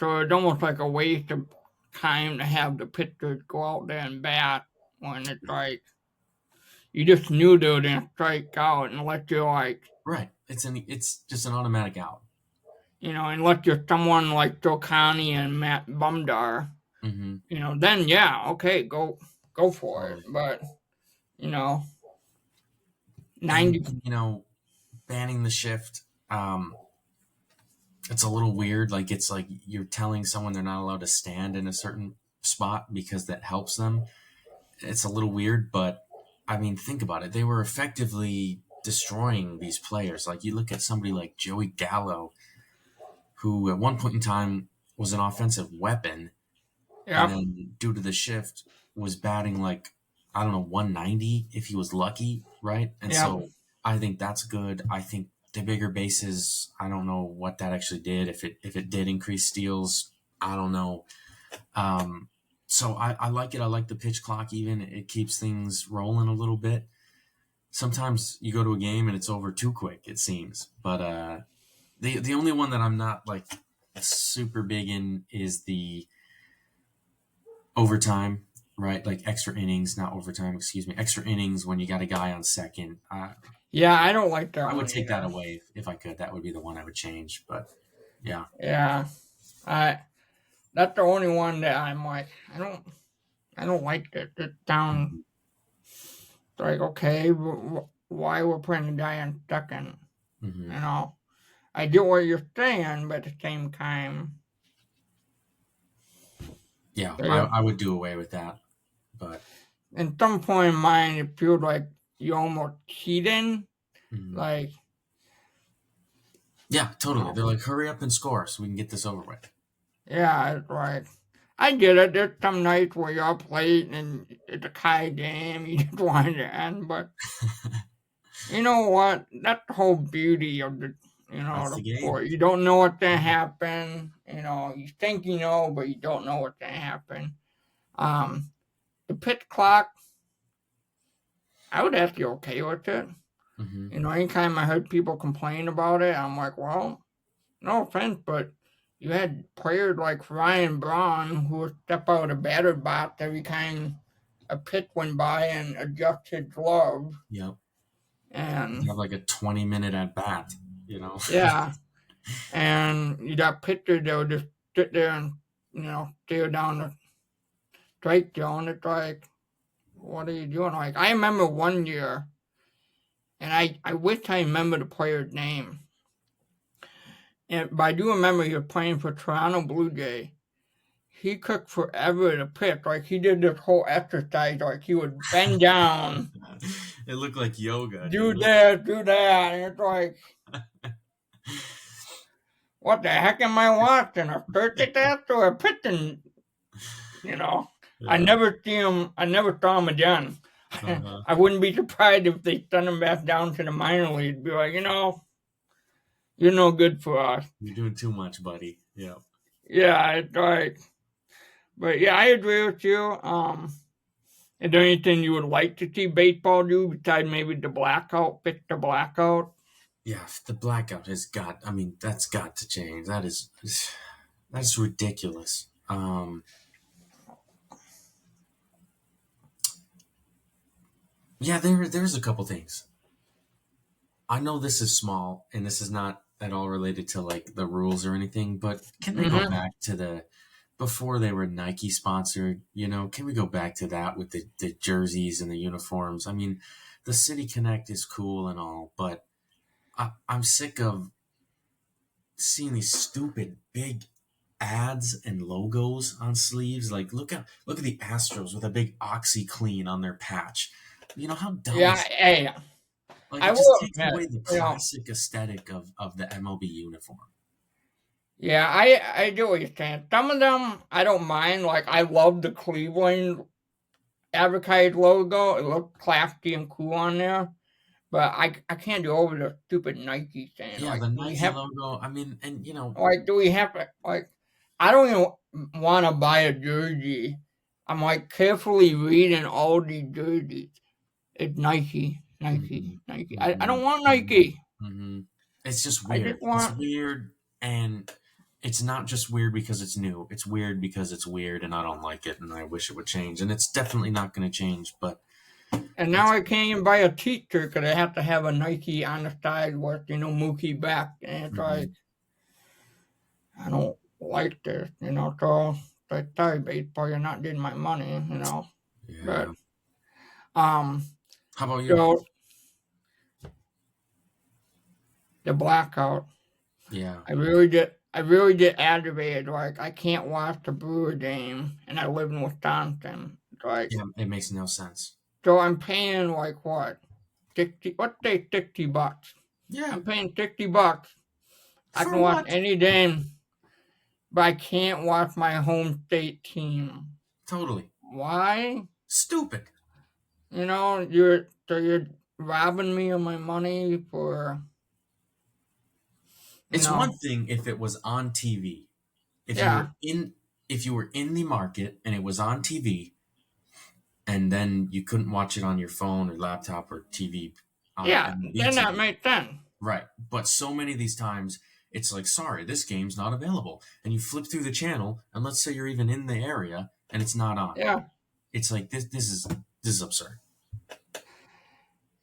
So it's almost like a waste of time to have the pitchers go out there and bat when it's like you just knew they were gonna strike out unless you're like, Right. It's just an automatic out. unless you're someone like Joe Connie and Matt Bumdar, Hmm. then yeah, okay, go for it. Totally. But you know, And 90, banning the shift. It's a little weird. Like it's like you're telling someone they're not allowed to stand in a certain spot because that helps them. It's a little weird, but I mean, think about it. They were effectively destroying these players. Like you look at somebody like Joey Gallo, who at one point in time was an offensive weapon, and yep, then due to the shift was batting like I don't know 190 if he was lucky, right? And yep, so I think that's good. I think the bigger bases, I don't know what that actually did. If it did increase steals, I don't know. Um, so I like it. I like the pitch clock. Even it keeps things rolling a little bit. Sometimes you go to a game and it's over too quick. It seems, but the only one that I'm not like super big in is the overtime, right? Like extra innings, not overtime. Excuse me, extra innings when you got a guy on second. yeah. I don't like that I would one take that either. away if I could. That would be the one I would change. But yeah, Yeah, I That's the only one that I'm like, I don't like that. It's down. Mhm. It's like, okay, why we're putting a guy on second? Mhm. You know, I get what you're saying, but at the same time, Yeah, they, I would do away with that, but in some point in mind, it feels like you're almost cheating. mhm. Like, Yeah, you totally. know, They're like, hurry up and score so we can get this over with. yeah, it's like, I get it. There's some nights where you're up late and it's a tie game, you just want it to end, but you know what? That's the whole beauty of That's the the game. sport. You don't know what's gonna happen. You think you know, but you don't know what's gonna happen. Um, the pitch clock, I would actually okay with it. Hmm. Anytime I heard people complain about it, I'm like, well, no offense, but you had players like Ryan Braun who would step out of the batter box every time a pitch went by and adjust his glove. Yep. And You have like a 20-minute at bat, you know? yeah, and you got pitchers that would just sit there and, stare down the strike zone. It's like, what are you doing? Like, I remember one year, and I wish I remember the player's name. But I do remember he was playing for Toronto Blue Jay. He took forever to pitch. Like, he did this whole exercise. Like, he would bend down, It looked like yoga, do didn't this, do that. And it's like, what the heck am I watching? A circuit test or a pitching? You know, I it? never see him. I never saw him again. Yeah. Uh-huh. I wouldn't be surprised if they sent him back down to the minor league. Be like, you're no good for us. You're doing too much, buddy. Yeah. Yeah, it's like, but yeah, I agree with you. Is there anything you would like to see baseball do besides maybe the blackout, fix the blackout? Yeah, the blackout has got, I mean, that's got to change. That's ridiculous. Yeah, there's a couple things. I know this is small and this is not at all related to like the rules or anything, but can they go Mm-hmm. back to the before they were Nike sponsored, can we go back to that with the jerseys and the uniforms? I mean, the City Connect is cool and all, but I'm sick of seeing these stupid big ads and logos on sleeves. Like look at the Astros with a big OxyClean on their patch. You know how dumb Yeah, is hey, like I it just will takes admit, away the classic aesthetic of the MLB uniform. yeah, I do what you're saying. Some of them I don't mind. Like I love the Cleveland advertised logo. It looked classy and cool on there. But I can't do over the stupid Nike thing. Yeah, Like, the Nike logo. I mean, and do we have to like? I don't even want to buy a jersey. I'm like carefully reading all these jerseys. It's Nike, Nike, mhm, Nike. I mhm, don't want mhm, Nike. mhm. It's just I just weird. It's want. weird, and it's not just weird because it's new. It's weird because it's weird, and I don't like it, and I wish it would change. And it's definitely not going to change. But And now it's I can't even buy a T-shirt because I have to have a Nike on the side with Mookie back, and it's like mhm, I don't like this. So it's like sorry, baseball, you're not getting my money. But yeah. um, How about you? so the blackout. Yeah, I really get aggravated. Like I can't watch the Brewer game, and I live in Wisconsin. Like yeah. It makes no sense. so, I'm paying like what 60? Let's say $60. Yeah. I'm paying $60. I For can watch what? any game, but I can't watch my home state team. Totally Why? stupid. You're robbing me of my money for you It's know. one thing if it was on TV. If you Yeah, were in if you were in the market and it was on TV, and then you couldn't watch it on your phone or laptop or TV on yeah. MLB Then that TV. makes sense. Right. But so many of these times it's like, sorry, this game's not available. And you flip through the channel, and let's say you're even in the area and it's not on. Yeah, It's like this is absurd.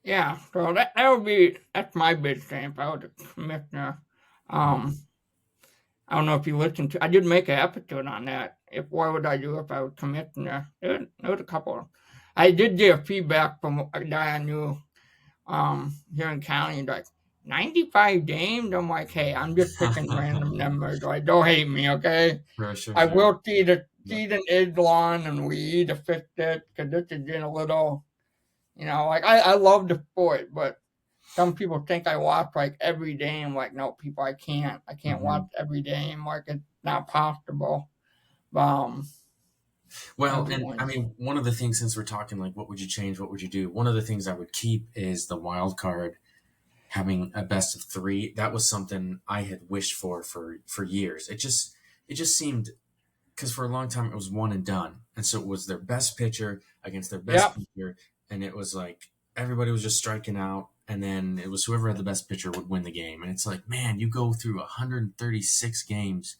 yeah. So that's my big thing if I was a commissioner. Um, I don't know if you listened to. I did make an episode on that. If what would I do if I was commissioner? There was a couple. I did get feedback from a guy I knew here in county, like 95 games. I'm like, hey, I'm just picking random numbers. Like, don't hate me, okay? Sure, sure, I sure. will see the Yep. season is long and we need to fix it because this is getting a little, like I love the sport, but some people think I watch like every game. Like, no, people, I can't. I can't watch Hmm. every game. Like, it's not possible. Well, and I Everyone. mean, one of the things, since we're talking like, what would you change? What would you do? One of the things I would keep is the wild card having a best of three. That was something I had wished for years. It just seemed, because for a long time it was one and done, and so it was their best pitcher against their best Yep. pitcher, and it was like everybody was just striking out, and then it was whoever had the best pitcher would win the game. And it's like, man, you go through 136 games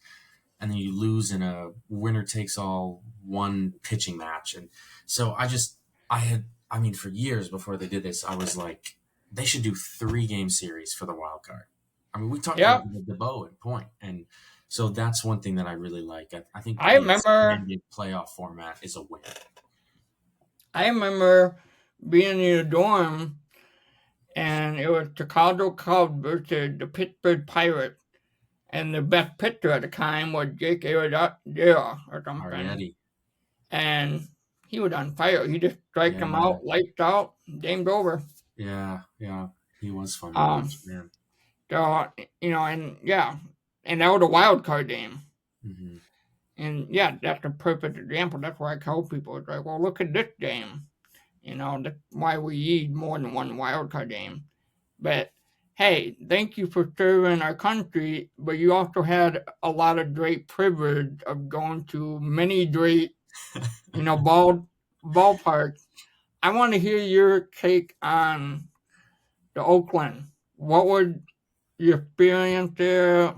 and then you lose in a winner takes all one pitching match. And so I mean, for years before they did this, I was like, they should do 3 game series for the wild card. I mean, we talked about Yep. the DeBow and Point, and so that's one thing that I really like. I think I the remember. expanded playoff format is a win. I remember being in a dorm, and it was Chicago Cubs versus the Pittsburgh Pirates, and the best pitcher at the time was Jake Arrieta or something, Arrietty, and he was on fire. He just striked yeah, him out, lights out, game's over. yeah, yeah. He was fun to Um, watch, man. so and yeah, and that was a wild card game. Hmm. And yeah, that's a perfect example. That's why I tell people, it's like, well, look at this game. That's why we need more than one wild card game. But hey, thank you for serving our country. But you also had a lot of great privilege of going to many great, ballparks. I want to hear your take on the Oakland. What was your experience there?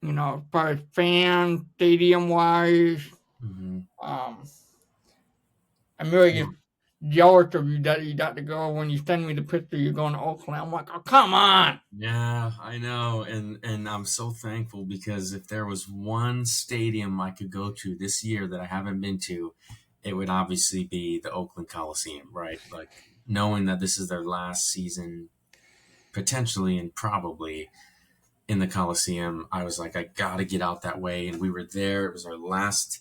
As far as fans, stadium wise. Hmm. Um, I'm really just jealous of you that you got to go. When you send me the picture, you're going to Oakland. I'm like, oh, come on. Yeah, I know, and I'm so thankful, because if there was one stadium I could go to this year that I haven't been to, it would obviously be the Oakland Coliseum, right? Like, knowing that this is their last season, potentially and probably in the Coliseum, I was like, I gotta get out that way. And we were there. It was our last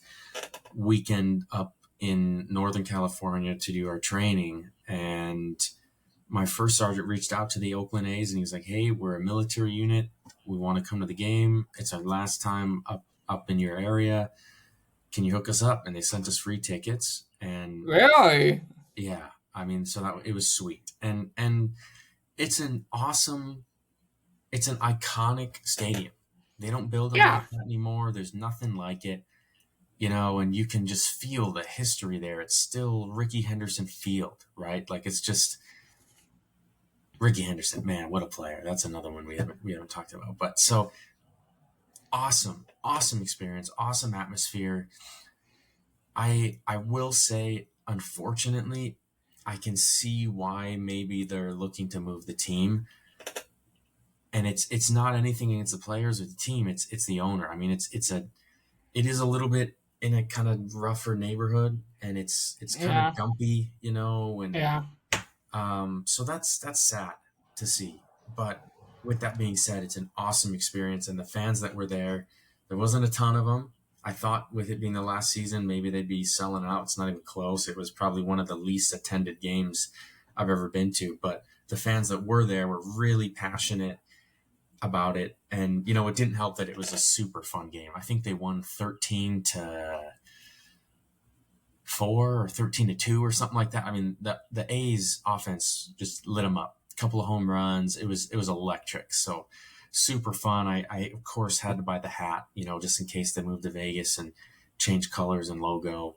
weekend up in Northern California to do our training, and my first sergeant reached out to the Oakland A's and he was like, "Hey, we're a military unit. We want to come to the game. It's our last time up in your area. Can you hook us up?" And they sent us free tickets. And Really? yeah, I mean, so that it was sweet. And it's an awesome, it's an iconic stadium. They don't build them Yeah. like that anymore. There's nothing like it, and you can just feel the history there. It's still Ricky Henderson Field, right? Like, it's just Ricky Henderson, man, what a player! That's another one we haven't talked about. But so awesome, awesome experience, awesome atmosphere. I will say, unfortunately, I can see why maybe they're looking to move the team, and it's not anything against the players or the team. It's the owner. I mean, it is a little bit in a kind of rougher neighborhood, and it's kind of Yeah. dumpy, and Yeah. so that's sad to see. But with that being said, it's an awesome experience, and the fans that were there wasn't a ton of them. I thought with it being the last season, maybe they'd be selling out. It's not even close. It was probably one of the least attended games I've ever been to. But the fans that were there were really passionate about it, and it didn't help that it was a super fun game. I think they won 13-4 or 13-2 or something like that. I mean, the A's offense just lit them up. A couple of home runs. It was electric. So super fun. I of course had to buy the hat, just in case they moved to Vegas and change colors and logo.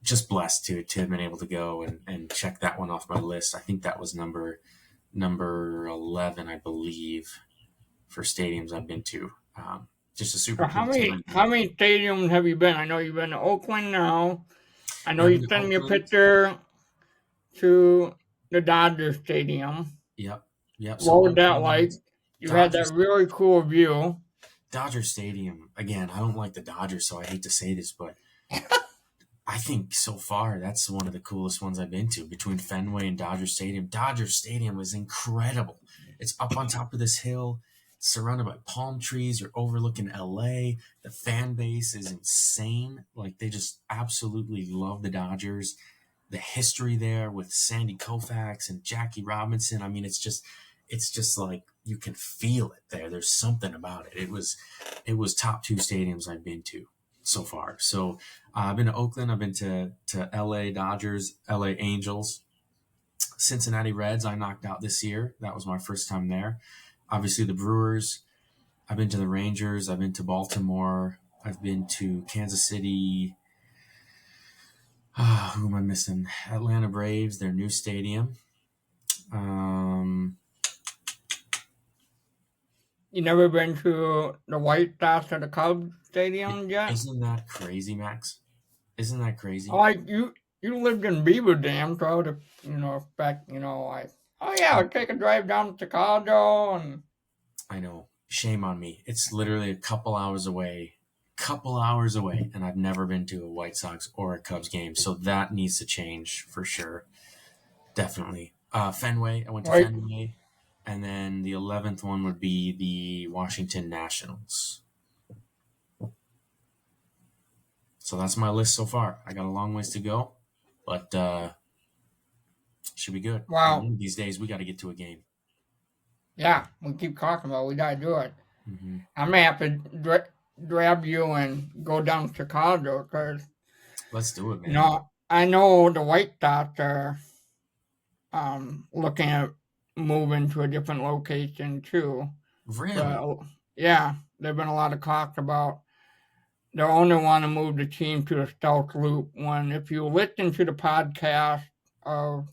Just blessed to have been able to go and check that one off my list. I think that was number 11, I believe, for stadiums I've been to. Just a So super how cool many time. how many stadiums have you been? I know you've been to Oakland now. I know Yeah, I've you been to sent me a Oakland. picture to the Dodger Stadium. Yep, yep. So What was that Oakland, like? You had that Dodgers. really cool view. Dodger Stadium, again, I don't like the Dodgers, so I hate to say this, but I think so far that's one of the coolest ones I've been to between Fenway and Dodger Stadium. Dodger Stadium was incredible. It's up on top of this hill, surrounded by palm trees. You're overlooking LA. The fan base is insane. Like they just absolutely love the Dodgers. The history there with Sandy Koufax and Jackie Robinson. I mean, it's just like you can feel it there. There's something about it. It was top two stadiums I've been to so far. So I've been to Oakland. I've been to LA Dodgers, LA Angels, Cincinnati Reds. I knocked out this year. That was my first time there. Obviously the Brewers. I've been to the Rangers. I've been to Baltimore. I've been to Kansas City. Who am I missing? Atlanta Braves, their new stadium. Um, You never been to the White Sox or the Cubs stadium yet? isn't that crazy, Max? Isn't that Oh, crazy? like you lived in Beaver Dam, so I would expect, like, oh yeah, I'll take a drive down to Chicago and I know. Shame on me. It's literally a couple hours away. Couple hours away, and I've never been to a White Sox or a Cubs game. So that needs to change for sure. Definitely. Fenway. I went to right. Fenway. And then the 11th one would be the Washington Nationals. So that's my list so far. I got a long ways to go, but should be good. And Wow, one of these days, we got to get to a game. yeah, we keep talking about it, we gotta do it. Hmm. I may have to grab you and go down to Chicago because Let's do it, man. I know the White Sox are looking at moving to a different location too. Really? But yeah, there've been a lot of talk about they only want to move the team to the South Loop. When if you listen to the podcast of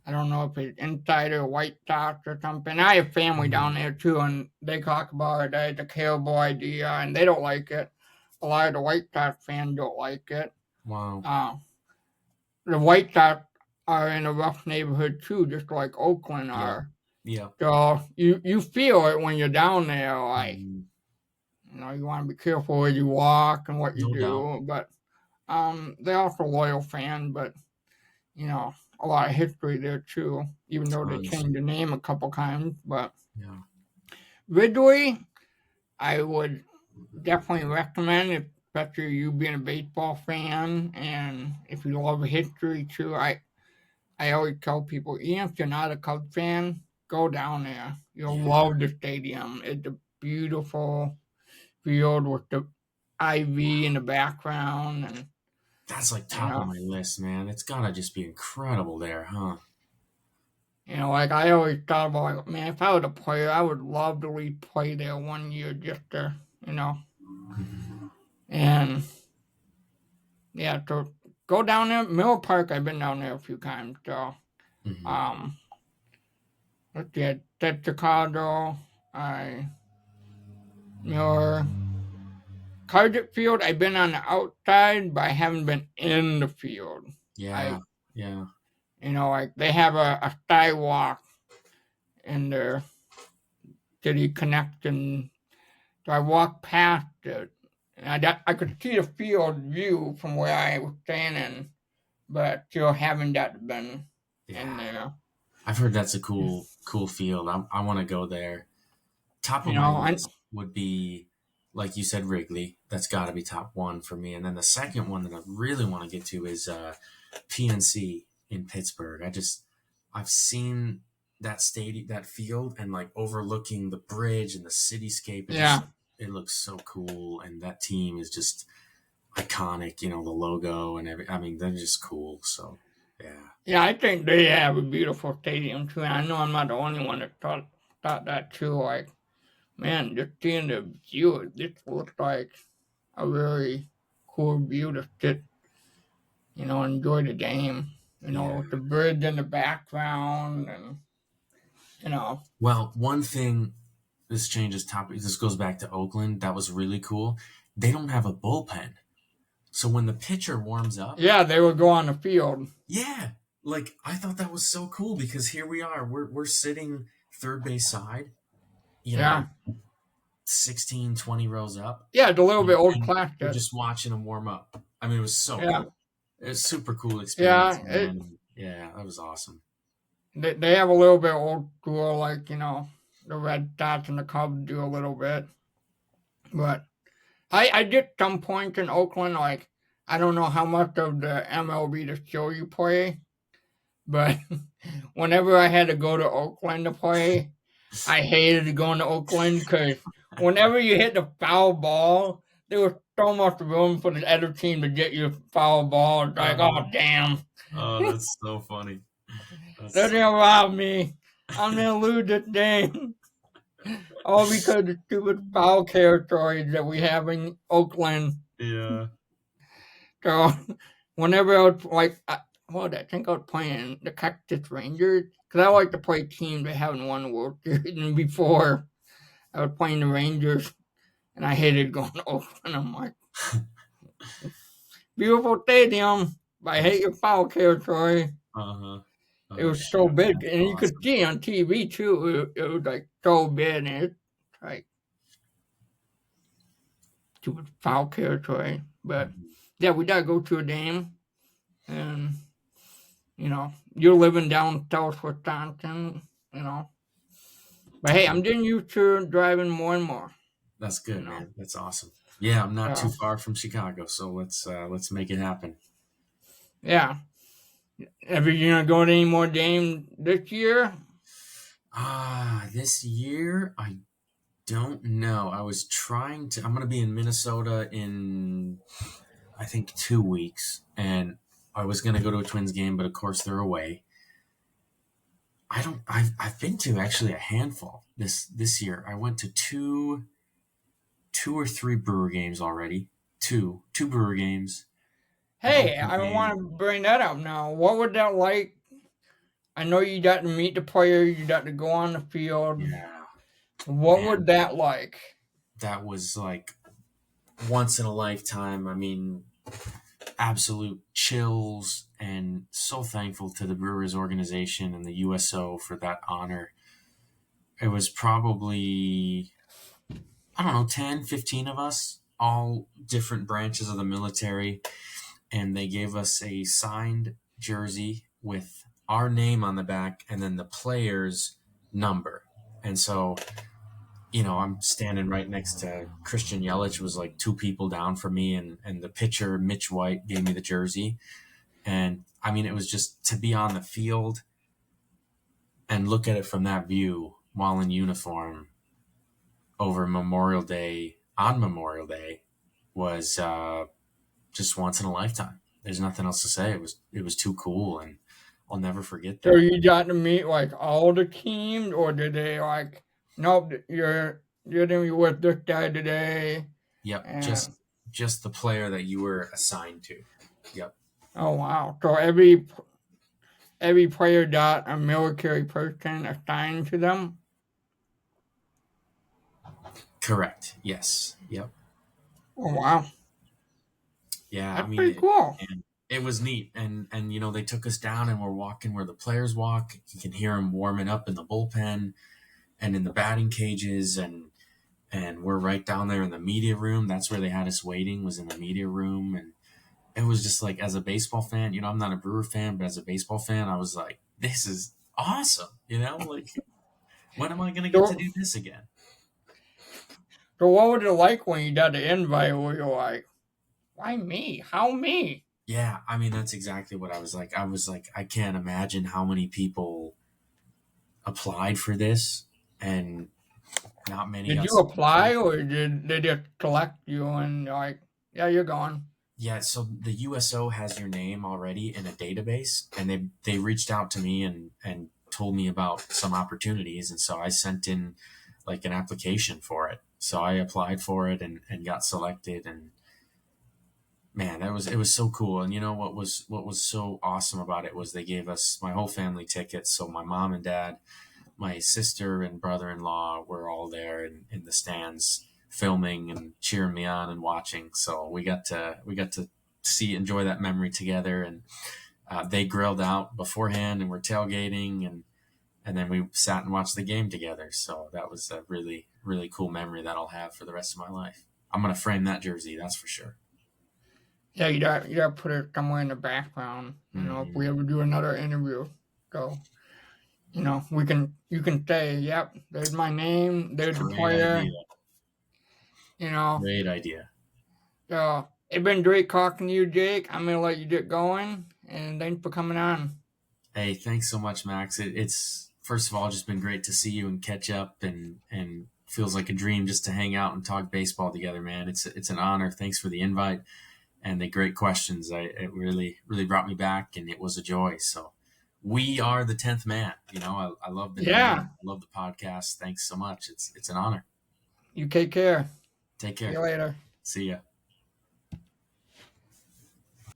I don't know if it's Insider White Sox or something. I have family Mhm. down there too, and they talk about it as a terrible idea, and they don't like it. A lot of the White Sox fans don't like it. Wow. Uh, the White Sox are in a rough neighborhood too, just like Oakland Yeah. are. Yeah. So you feel it when you're down there, like Mhm. you want to be careful where you walk and what you No doubt. do, but they're also loyal fans, but a lot of history there too, even though they Tons. changed the name a couple times. But Yeah. Ridley, I would definitely recommend, especially you being a baseball fan and if you love history too. I always tell people, even if you're not a Cubs fan, go down there. You'll Yeah. love the stadium. It's a beautiful field with the IV in the background, and That's like you top of know, my list, man. It's got to just be incredible there, huh? like I always thought about, like, man, if I was a player, I would love to play there one year just to, Mhm. and yeah, to go down there. Miller Park, I've been down there a few times, so Mhm. um, let's see, at Chicago, I Miller Target Field. I've been on the outside, but I haven't been in the field. Yeah. I, Yeah. like they have a sidewalk in their city connection. So I walked past it, and I could see the field view from where I was standing, but still haven't that been in Yeah. there. I've heard that's a cool field. I want to go there. Top of You my know, I list would be, like you said, Wrigley. That's got to be top one for me. And then the second one that I really want to get to is PNC in Pittsburgh. I've seen that stadium, that field, and like overlooking the bridge and the cityscape. yeah, It looks so cool, and that team is just iconic. You know, the logo and every. I mean, they're just cool. So yeah, yeah. I think they have a beautiful stadium too. And I know I'm not the only one that thought that too. Like, man, just seeing the view, this looks like a really cool view to sit, enjoy the game. yeah. With the bridge in the background, and you know, Well, one thing, this changes topic. This goes back to Oakland. That was really cool. They don't have a bullpen. So when the pitcher warms up, yeah, they would go on the field. yeah, like I thought that was so cool because here we are. We're sitting third base side, you know, Yeah, 16, 20 rows up, Yeah, it's a little bit old and you're classic. just watching them warm up. I mean, it was so Yeah, cool. It was a super cool experience, yeah. man. Yeah, that was awesome. They have a little bit old school, like the Red Sox and the Cubs do a little bit, but I did some points in Oakland. Like I don't know how much of the MLB the show you play, but whenever I had to go to Oakland to play, I hated going to Oakland because whenever you hit the foul ball, there was so much room for the other team to get your foul ball. It's like, Uh, oh damn, oh, that's so funny. they're That's gonna rob me. I'm gonna lose this game. All because of the stupid foul territories that we have in Oakland. yeah. So whenever I was like, I think I was playing the Cactus Rangers because I like to play teams that haven't won the World Series. And before I was playing the Rangers, and I hated going to Oakland. I'm like, beautiful stadium, but I hate your foul territory. Uh-huh. It Oh was so shoot, big, that's and you could awesome. see on TV too. It was like so big, and it's like stupid foul territory. But Mhm. yeah, we gotta go to a game, and you're living down South Wisconsin, you know. But hey, I'm getting used to driving more and more, That's you good, know. man. That's awesome. Yeah, I'm not too So far from Chicago, so let's make it happen. yeah, have you gonna go to any more games this year? This year I don't know. I was trying to. I'm gonna be in Minnesota in I think 2 weeks, and I was gonna go to a Twins game, but of course they're away. I don't. I've been to actually a handful this year. I went to two or three Brewer games already. Two Brewer games, an Hey, Oakland I game. want to bring that up now. What would that like? I know you got to meet the player, you got to go on the field. Yeah, What would man, that like? that was like once in a lifetime. I mean, absolute chills, and so thankful to the Brewers organization and the USO for that honor. It was probably, I don't know, 10, 15 of us, all different branches of the military, and they gave us a signed jersey with our name on the back and then the player's number. And so, I'm standing right next to Christian Yelich, was like two people down from me, and the pitcher, Mitch White, gave me the jersey. And I mean, it was just to be on the field and look at it from that view while in uniform over Memorial Day was just once in a lifetime. There's nothing else to say. It was too cool, and I'll never forget So that. you got to meet like all the teams, or did they like, nope, you're gonna be with this guy today, Yep, and just the player that you were assigned to. Yep, oh wow, so every player got a military person assigned to them. correct. Yes, yep. Oh wow, Yeah, I that's mean, pretty cool. it was neat, and they took us down, and we're walking where the players walk. You can hear them warming up in the bullpen and in the batting cages, and we're right down there in the media room. That's where they had us waiting, was in the media room. And it was just like, as a baseball fan, I'm not a Brewer fan, but as a baseball fan, I was like, this is awesome. Like, when am I going to get to So do this again? so what was it like when you got the invite? Where you're like, why me? How me? Yeah, I mean, that's exactly what I was like. I was like, I can't imagine how many people applied for this, and not many Did got you selected. apply or did they just collect you and like, yeah, you're gone? Yeah, so the USO has your name already in a database, and they reached out to me and told me about some opportunities, and so I sent in like an application for it. So I applied for it and got selected, and man, it was so cool. And what was so awesome about it was they gave us, my whole family, tickets. So my mom and dad, my sister and brother-in-law were all there in the stands filming and cheering me on and watching. So we got to enjoy that memory together. And they grilled out beforehand, and we're tailgating, and then we sat and watched the game together. So that was a really, really cool memory that I'll have for the rest of my life. I'm going to frame that jersey, that's for sure. Yeah, you gotta put it somewhere in the background. You know, if Hmm. we ever do another interview, so you can say, "Yep, there's my name, there's the Great player." idea. You know, Great idea. so it's been great talking to you, Jake. I'm gonna let you get going, and thanks for coming on. Hey, thanks so much, Max. It's first of all just been great to see you and catch up, and feels like a dream just to hang out and talk baseball together, man. It's an honor. Thanks for the invite and the great questions. It really really brought me back, and it was a joy. So we are the 10th man. I love the name. Yeah, I love the podcast. Thanks so much. It's an honor. you take care. Take See you care. later. See ya.